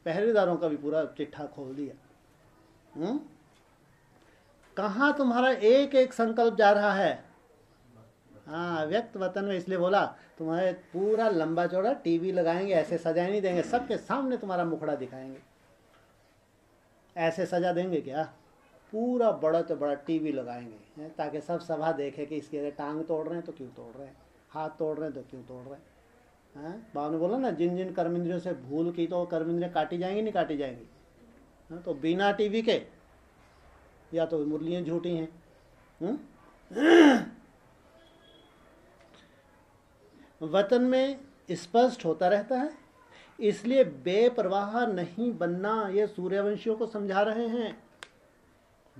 पहरेदारों का भी पूरा चिट्ठा खोल दिया। कहाँ तुम्हारा एक एक संकल्प जा रहा है? हाँ, व्यक्त वतन में। इसलिए बोला तुम्हारे पूरा लंबा चौड़ा टीवी लगाएंगे, ऐसे सजाए नहीं देंगे, सबके सामने तुम्हारा मुखड़ा दिखाएंगे। ऐसे सजा देंगे क्या? पूरा बड़ा तो बड़ा टीवी लगाएंगे ताकि सब सभा देखे कि इसकी अगर टांग तोड़ रहे हैं तो क्यों तोड़ रहे हैं, हाथ तोड़ रहे हैं तो क्यों तोड़ रहे हैं। बाबा ने बोला ना, जिन जिन कर्मेंद्रियों से भूल की तो कर्मेंद्रियाँ काटी जाएंगी, नहीं काटी जाएंगी। तो बिना टीवी के या तो मुरलियाँ झूठी हैं। वतन में स्पष्ट होता रहता है, इसलिए बेपरवाह नहीं बनना। ये सूर्यवंशियों को समझा रहे हैं,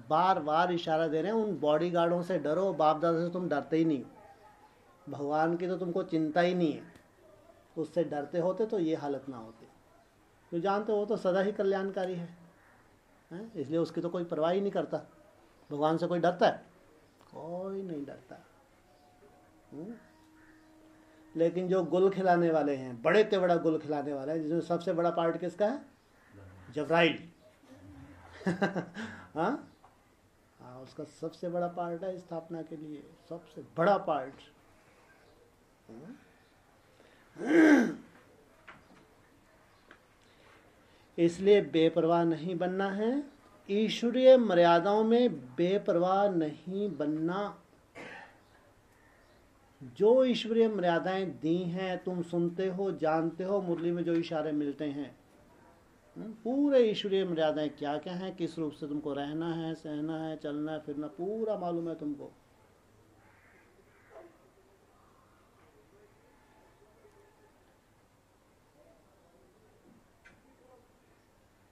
बार बार इशारा दे रहे हैं। उन बॉडीगार्डों से डरो, बाप दादा से तुम डरते ही नहीं, भगवान की तो तुमको चिंता ही नहीं है। उससे डरते होते तो ये हालत ना होती। तो जानते हो, वो तो सदा ही कल्याणकारी है, इसलिए उसकी तो कोई परवाह ही नहीं करता। भगवान से कोई डरता है? कोई नहीं डरता। लेकिन जो गुल खिलाने वाले हैं, बड़े से बड़ा गुल खिलाने वाला है, जिसमें सबसे बड़ा पार्ट किसका है? जबराइल। हाँ, उसका सबसे बड़ा पार्ट है स्थापना के लिए, सबसे बड़ा पार्ट। इसलिए बेपरवाह नहीं बनना है, ईश्वरीय मर्यादाओं में बेपरवाह नहीं बनना। जो ईश्वरीय मर्यादाएं दी हैं, तुम सुनते हो, जानते हो, मुरली में जो इशारे मिलते हैं, पूरे ईश्वरीय मर्यादाएं क्या क्या हैं, किस रूप से तुमको रहना है, सहना है, चलना है, फिरना, पूरा मालूम है तुमको।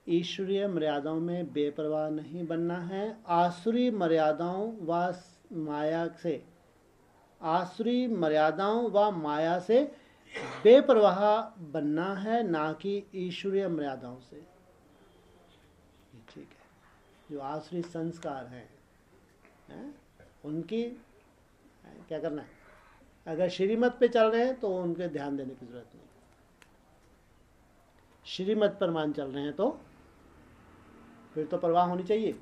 ईश्वरीय मर्यादाओं में बेपरवाह नहीं बनना है। आसुरी मर्यादाओं व माया से, आसुरी मर्यादाओं व माया से बेपरवाह बनना है, ना कि ईश्वरीय मर्यादाओं से। ठीक है, जो आसुरी संस्कार हैं, उनकी क्या करना है? अगर श्रीमत पे चल रहे हैं तो उनके ध्यान देने की जरूरत नहीं। श्रीमत पर मान चल रहे हैं तो फिर तो परवाह होनी चाहिए।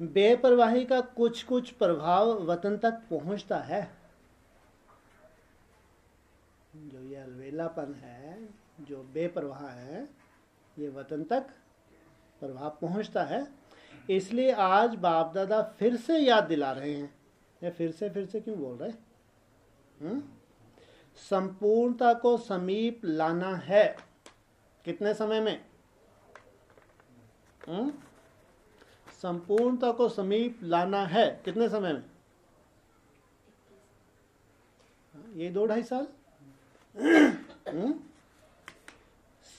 बेपरवाही का कुछ कुछ प्रभाव वतन तक पहुंचता है। जो ये अलवेलापन है, जो बेपरवाह है, ये वतन तक प्रभाव पहुंचता है। इसलिए आज बाप दादा फिर से याद दिला रहे हैं। ये फिर से क्यों बोल रहे? संपूर्णता को समीप लाना है। कितने समय में? संपूर्णता को समीप लाना है कितने समय में? ये 2-2.5 साल।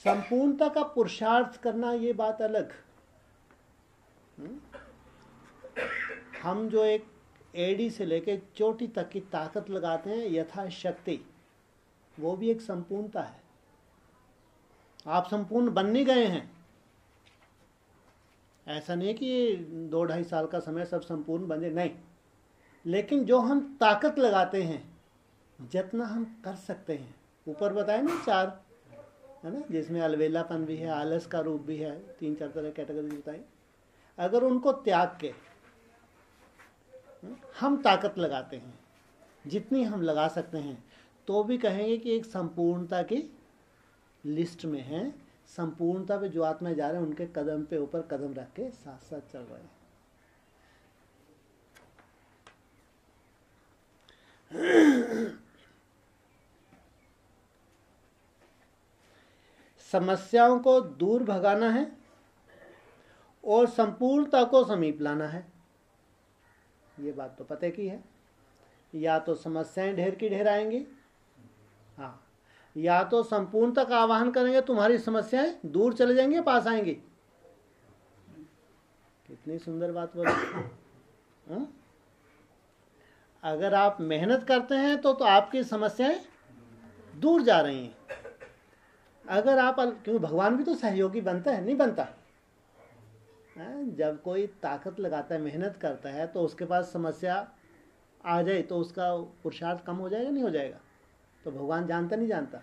संपूर्णता का पुरुषार्थ करना, ये बात अलग। हम जो एक एड़ी से लेके चोटी तक की ताकत लगाते हैं यथाशक्ति, वो भी एक संपूर्णता है। आप संपूर्ण बन नहीं गए हैं। ऐसा नहीं है कि ये 2-2.5 साल का समय सब संपूर्ण बन जाए, नहीं। लेकिन जो हम ताकत लगाते हैं, जितना हम कर सकते हैं, ऊपर बताए ना 4, है ना, जिसमें अलवेलापन भी है, आलस का रूप भी है, 3-4 तरह कैटेगरी बताई। अगर उनको त्याग के हम ताकत लगाते हैं, जितनी हम लगा सकते हैं, तो भी कहेंगे कि एक संपूर्णता की लिस्ट में है। संपूर्णता पे जो आत्माएं जा रहे हैं, उनके कदम पे ऊपर कदम रख के साथ साथ चल रहे हैं। समस्याओं को दूर भगाना है और संपूर्णता को समीप लाना है। ये बात तो पते की है। या तो समस्याएं ढेर की ढेर आएंगी, हाँ, या तो संपूर्णता का आवाहन करेंगे, तुम्हारी समस्याएं दूर चले जाएंगी, पास आएंगी। कितनी सुंदर बात बोली। अगर आप मेहनत करते हैं तो आपकी समस्याएं दूर जा रही हैं। अगर आप, क्योंकि भगवान भी तो सहयोगी बनता है, नहीं बनता? जब कोई ताकत लगाता है, मेहनत करता है, तो उसके पास समस्या आ जाए तो उसका पुरुषार्थ कम हो जाएगा, नहीं हो जाएगा? तो भगवान जानता नहीं जानता?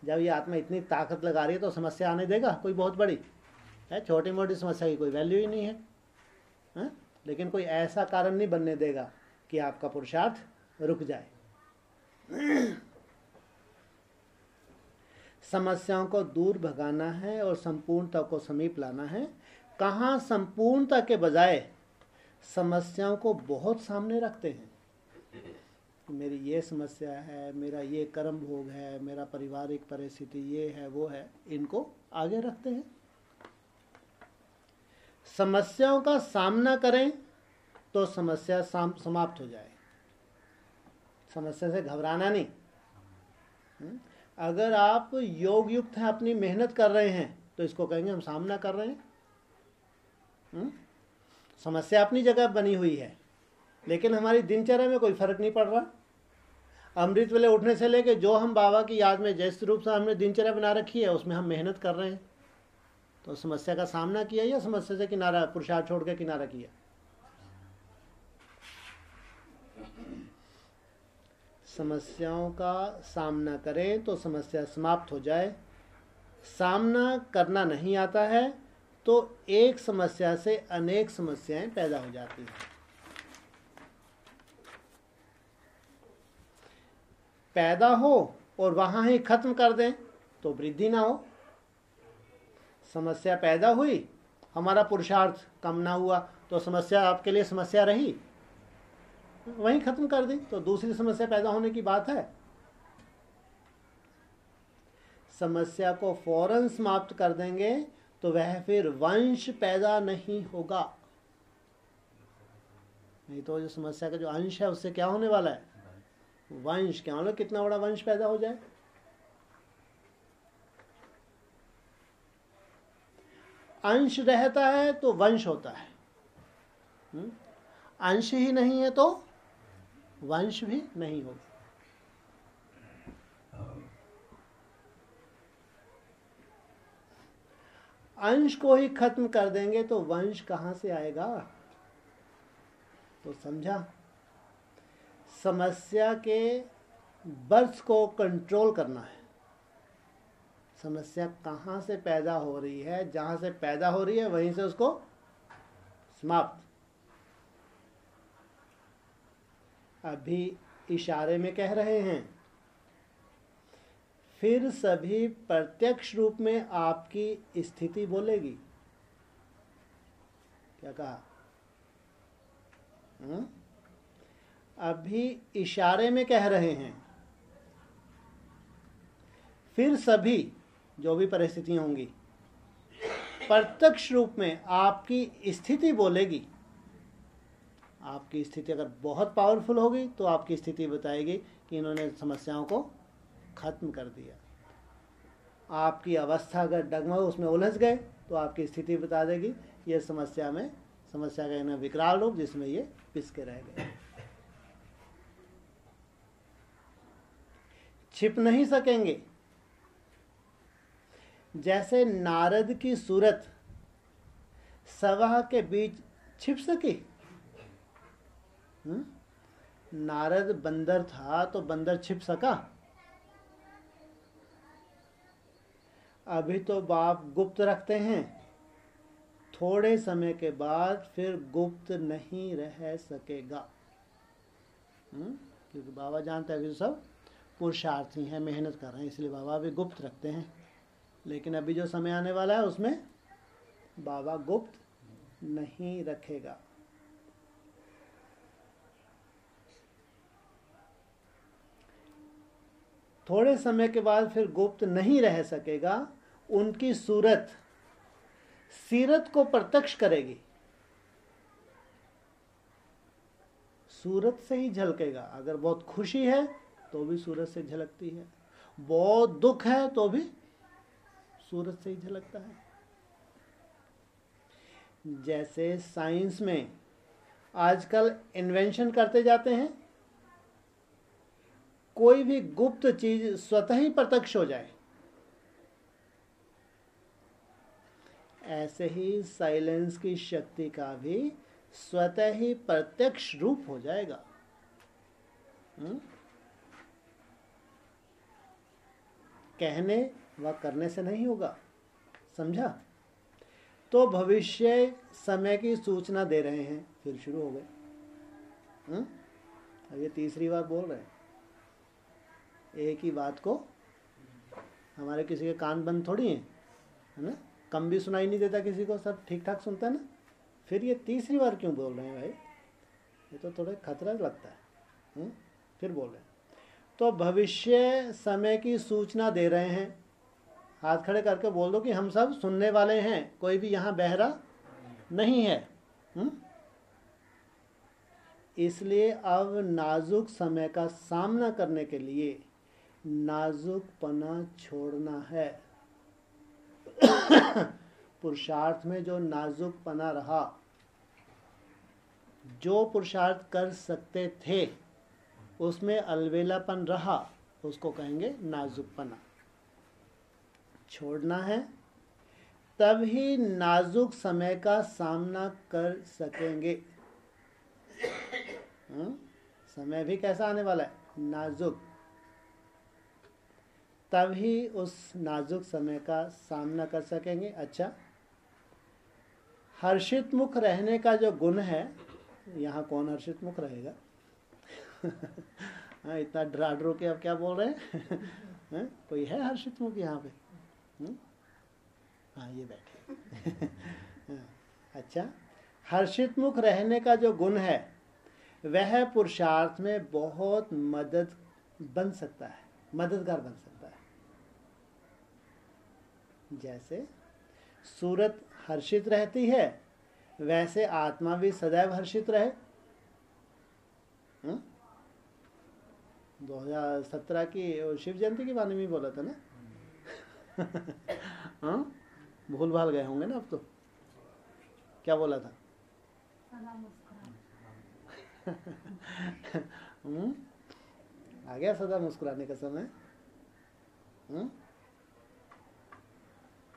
जब ये आत्मा इतनी ताकत लगा रही है तो समस्या आने देगा कोई बहुत बड़ी है? छोटी मोटी समस्या की कोई वैल्यू ही नहीं है, लेकिन कोई ऐसा कारण नहीं बनने देगा कि आपका पुरुषार्थ रुक जाए। समस्याओं को दूर भगाना है और संपूर्णता को समीप लाना है। कहाँ संपूर्णता के बजाय समस्याओं को बहुत सामने रखते हैं। मेरी ये समस्या है, मेरा ये कर्म भोग है, मेरा पारिवारिक परिस्थिति ये है, वो है, इनको आगे रखते हैं। समस्याओं का सामना करें तो समस्या समाप्त हो जाए। समस्या से घबराना नहीं। अगर आप योग युक्त हैं, अपनी मेहनत कर रहे हैं, तो इसको कहेंगे हम सामना कर रहे हैं। समस्या अपनी जगह बनी हुई है, लेकिन हमारी दिनचर्या में कोई फर्क नहीं पड़ रहा। अमृत वेले उठने से लेके जो हम बाबा की याद में जिस रूप से हमने दिनचर्या बना रखी है, उसमें हम मेहनत कर रहे हैं। तो समस्या का सामना किया या समस्या से किनारा, पुरुषार्थ छोड़ के किनारा किया? समस्याओं का सामना करें तो समस्या समाप्त हो जाए। सामना करना नहीं आता है तो एक समस्या से अनेक समस्याएं पैदा हो जाती हैं। पैदा हो और वहां ही खत्म कर दें तो वृद्धि ना हो। समस्या पैदा हुई, हमारा पुरुषार्थ कम ना हुआ, तो समस्या आपके लिए समस्या रही, वहीं खत्म कर दी तो दूसरी समस्या पैदा होने की बात है। समस्या को फौरन समाप्त कर देंगे तो वह फिर वंश पैदा नहीं होगा। नहीं तो जो समस्या का जो अंश है उससे क्या होने वाला है? वंश। क्या मतलब कितना बड़ा वंश पैदा हो जाए? अंश रहता है तो वंश होता है, अंश ही नहीं है तो वंश भी नहीं होगा। अंश को ही खत्म कर देंगे तो वंश कहां से आएगा? तो समझा, समस्या के बर्थ को कंट्रोल करना है। समस्या कहां से पैदा हो रही है, जहां से पैदा हो रही है वहीं से उसको समाप्त। अभी इशारे में कह रहे हैं, फिर सभी प्रत्यक्ष रूप में आपकी स्थिति बोलेगी। क्या कहा? अभी इशारे में कह रहे हैं, फिर सभी जो भी परिस्थितियां होंगी प्रत्यक्ष रूप में आपकी स्थिति बोलेगी। आपकी स्थिति अगर बहुत पावरफुल होगी तो आपकी स्थिति बताएगी कि इन्होंने समस्याओं को खत्म कर दिया। आपकी अवस्था अगर डगमग उसमें उलझ गए तो आपकी स्थिति बता देगी ये समस्या का इन्हें विकराल रूप जिसमें ये पिस के रह गए। छिप नहीं सकेंगे। जैसे नारद की सूरत सभा के बीच छिप सकी। नारद बंदर था तो बंदर छिप सका? अभी तो बाप गुप्त रखते हैं, थोड़े समय के बाद फिर गुप्त नहीं रह सकेगा। क्योंकि बाबा जानते हैं कि सब पुरुषार्थी हैं, मेहनत कर रहे हैं, इसलिए बाबा भी गुप्त रखते हैं। लेकिन अभी जो समय आने वाला है उसमें बाबा गुप्त नहीं रखेगा। थोड़े समय के बाद फिर गुप्त नहीं रह सकेगा उनकी सूरत सीरत को प्रत्यक्ष करेगी, सूरत से ही झलकेगा। अगर बहुत खुशी है तो भी सूरत से झलकती है, बहुत दुख है तो भी सूरत से ही झलकता है। जैसे साइंस में आजकल इन्वेंशन करते जाते हैं, कोई भी गुप्त चीज स्वतः ही प्रत्यक्ष हो जाए, ऐसे ही साइलेंस की शक्ति का भी स्वतः ही प्रत्यक्ष रूप हो जाएगा। कहने व करने से नहीं होगा, समझा? तो भविष्य समय की सूचना दे रहे हैं, फिर शुरू हो गए। अब ये तीसरी बार बोल रहे हैं एक ही बात को। हमारे किसी के कान बंद थोड़ी हैं, है ना? कम भी सुनाई नहीं देता किसी को, सब ठीक ठाक सुनता है ना। फिर ये तीसरी बार क्यों बोल रहे हैं भाई? ये तो थोड़ा खतरा लगता है। फिर बोल रहे हैं तो भविष्य समय की सूचना दे रहे हैं। हाथ खड़े करके बोल दो कि हम सब सुनने वाले हैं, कोई भी यहाँ बहरा नहीं है। इसलिए अब नाजुक समय का सामना करने के लिए नाजुकपना छोड़ना है। पुरुषार्थ में जो नाजुकपना रहा, जो पुरुषार्थ कर सकते थे उसमें अलवेलापन रहा, उसको कहेंगे नाजुकपना। छोड़ना है, तब ही नाजुक समय का सामना कर सकेंगे। समय भी कैसा आने वाला है? नाजुक। तभी उस नाजुक समय का सामना कर सकेंगे। अच्छा, हर्षित मुख रहने का जो गुण है, यहाँ कौन हर्षित मुख रहेगा? हाँ, इतना डरा के अब क्या बोल रहे हैं? कोई है हर्षित मुख यहाँ पे? हाँ, ये बैठे। अच्छा, हर्षित मुख रहने का जो गुण है वह पुरुषार्थ में बहुत मदद बन सकता है, मददगार बन सकता है। जैसे सूरत हर्षित रहती है, वैसे आत्मा भी सदैव हर्षित रहे। 2017 की शिव जयंती की वाणी में बोला था ना। हाँ, भूल भाल गए होंगे ना अब तो। क्या बोला था? आ गया सदा मुस्कुराने का समय।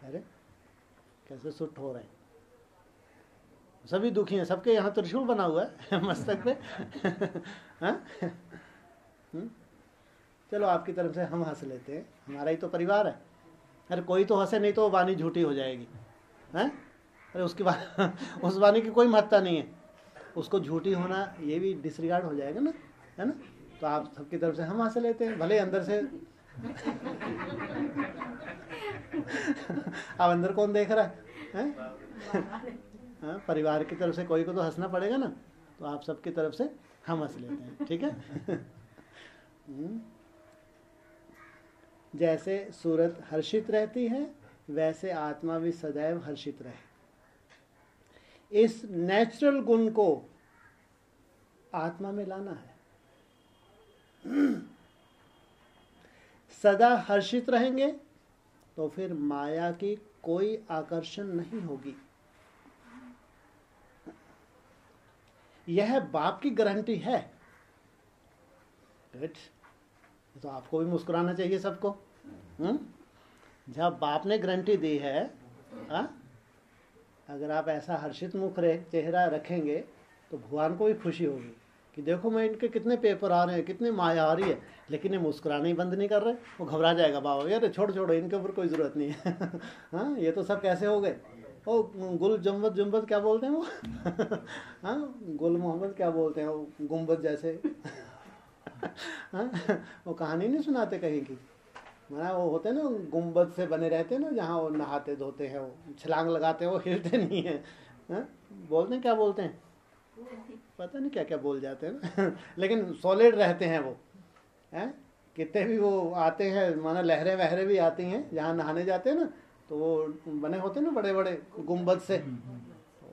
अरे कैसे सुट हो रहे हैं, सभी दुखी हैं, सबके यहाँ त्रिशूल बना हुआ है मस्तक पे। हाँ? चलो आपकी तरफ से हम हंस लेते हैं, हमारा ही तो परिवार है। अरे कोई तो हंसे, नहीं तो वाणी झूठी हो जाएगी। हैं? अरे उसकी उस वाणी की कोई महत्ता नहीं है, उसको झूठी होना ये भी डिसरिगार्ड हो जाएगा ना, है ना? तो आप सबकी तरफ से हम हंस लेते हैं, भले अंदर से। अब अंदर कौन देख रहा है? हाँ, परिवार की तरफ से कोई को तो हंसना पड़ेगा ना, तो आप सबकी तरफ से हम हंस लेते हैं, ठीक है? जैसे सूरत हर्षित रहती है, वैसे आत्मा भी सदैव हर्षित रहे। इस नेचुरल गुण को आत्मा में लाना है। सदा हर्षित रहेंगे तो फिर माया की कोई आकर्षण नहीं होगी। यह बाप की गारंटी है। तो आपको भी मुस्कुराना चाहिए सबको। जब बाप ने गारंटी दी है, अगर आप ऐसा हर्षित मुख चेहरा रखेंगे तो भगवान को भी खुशी होगी कि देखो मैं इनके कितने पेपर आ रहे हैं, कितनी माया आ रही है, लेकिन ये मुस्कुराना ही बंद नहीं कर रहे। वो घबरा जाएगा, बाबा यार छोड़ो इनके ऊपर कोई ज़रूरत नहीं है। हाँ, ये तो सब कैसे हो गए? ओ गुल जुम्बद क्या बोलते हैं वो? हाँ, गुल मोहम्मद क्या बोलते हैं वो, गुम्बद जैसे। हाँ, वो कहानी नहीं सुनाते कहीं की? माना वो होते हैं ना, गुम्बद से बने रहते हैं ना, जहाँ वो नहाते धोते हैं, वो छलांग लगाते हैं, वो हिलते नहीं है। बोलते हैं, क्या बोलते हैं पता नहीं, क्या क्या बोल जाते हैं ना। लेकिन सॉलिड रहते हैं वो। हैं कितने भी वो आते हैं, माना लहरें वहरें भी आती हैं जहाँ नहाने जाते हैं ना, तो वो बने होते ना बड़े बड़े गुंबद से,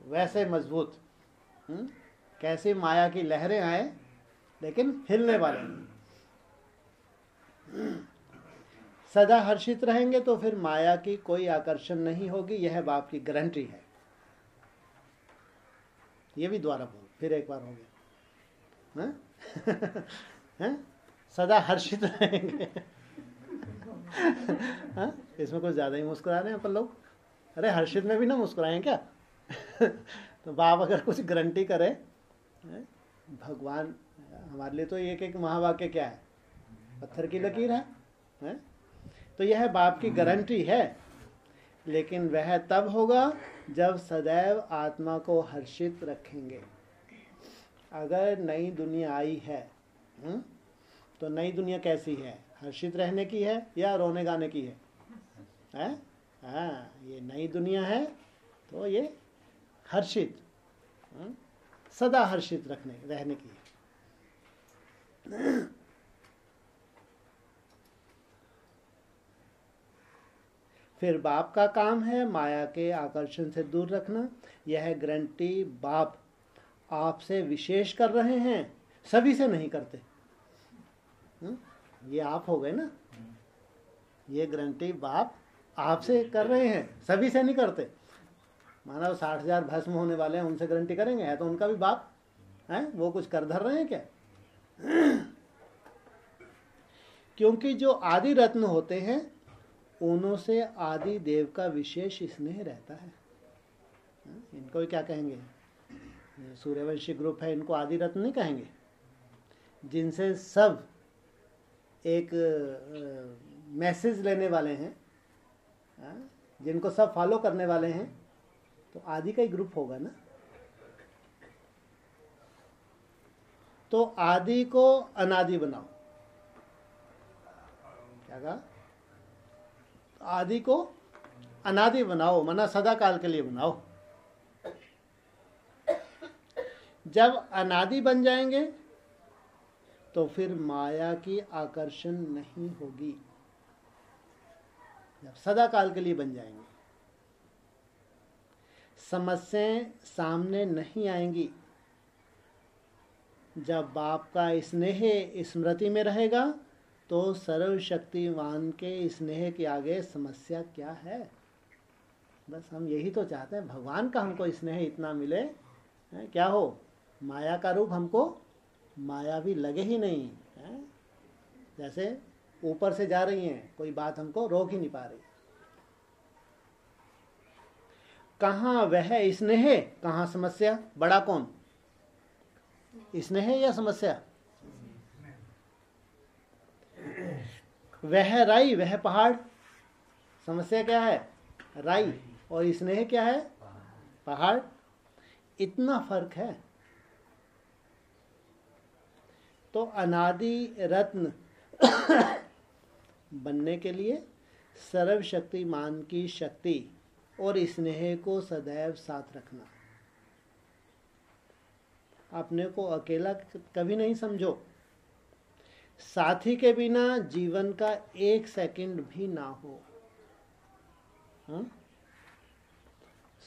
वैसे मजबूत। कैसी माया की लहरें आए लेकिन हिलने वाले नहीं। सदा हर्षित रहेंगे तो फिर माया की कोई आकर्षण नहीं होगी, यह बाप की गारंटी है। ये भी द्वारा बोल, फिर एक बार हो गया। हैं? सदा हर्षित रहेंगे। हाँ? इसमें कुछ ज्यादा ही मुस्कुरा रहे हैं अपन लोग। अरे हर्षित में भी ना मुस्कुराएं क्या? तो बाप अगर कुछ गारंटी करे, भगवान हमारे लिए तो एक एक महावाक्य क्या है, पत्थर की लकीर है? तो यह बाप की गारंटी है, लेकिन वह तब होगा जब सदैव आत्मा को हर्षित रखेंगे। अगर नई दुनिया आई है, तो नई दुनिया कैसी है? हर्षित रहने की है या रोने गाने की है? हाँ, ये नई दुनिया है तो ये हर्षित, सदा हर्षित रहने की है। फिर बाप का काम है माया के आकर्षण से दूर रखना। यह गारंटी बाप आपसे विशेष कर रहे हैं, सभी से नहीं करते। ये आप हो गए ना, ये गारंटी बाप आपसे कर रहे हैं, सभी से नहीं करते। माना 60,000 भस्म होने वाले हैं, उनसे गारंटी करेंगे? है तो उनका भी बाप है, वो कुछ कर धर रहे हैं क्या? क्योंकि जो आदि रत्न होते हैं उनों से आदि देव का विशेष स्नेह रहता है। इनको क्या कहेंगे? सूर्यवंशी ग्रुप है, इनको आदि रत्न नहीं कहेंगे। जिनसे सब एक मैसेज लेने वाले हैं, जिनको सब फॉलो करने वाले हैं, तो आदि का ही ग्रुप होगा ना। तो आदि को अनादि बनाओ। क्या कहा? आदि को अनादि बनाओ, माना सदा काल के लिए बनाओ। जब अनादि बन जाएंगे तो फिर माया की आकर्षण नहीं होगी। जब सदा काल के लिए बन जाएंगे, समस्याएं सामने नहीं आएंगी। जब बाप का स्नेह स्मृति में रहेगा तो सर्वशक्तिवान के स्नेह के आगे समस्या क्या है? बस हम यही तो चाहते हैं, भगवान का हमको स्नेह इतना मिले, क्या हो माया का रूप हमको मायावी लगे ही नहीं है। जैसे ऊपर से जा रही हैं, कोई बात हमको रोक ही नहीं पा रही। कहाँ वह स्नेह, कहाँ समस्या? बड़ा कौन, स्नेह या समस्या? वह राई, वह पहाड़। समस्या क्या है? राई। और स्नेह क्या है? पहाड़। इतना फर्क है। तो अनादि रत्न बनने के लिए सर्वशक्तिमान की शक्ति और स्नेह को सदैव साथ रखना। अपने को अकेला कभी नहीं समझो। साथी के बिना जीवन का एक सेकंड भी ना हो।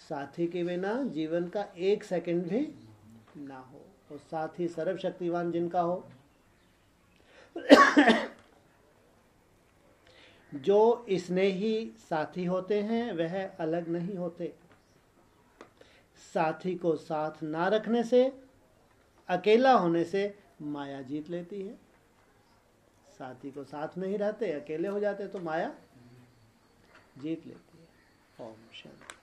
साथी के बिना जीवन का एक सेकंड भी ना हो। और साथी सर्वशक्तिवान जिनका हो, जो स्नेही साथी होते हैं वह अलग नहीं होते। साथी को साथ ना रखने से, अकेला होने से माया जीत लेती है। साथी को साथ नहीं रहते, अकेले हो जाते तो माया जीत लेती है। ओम शांति।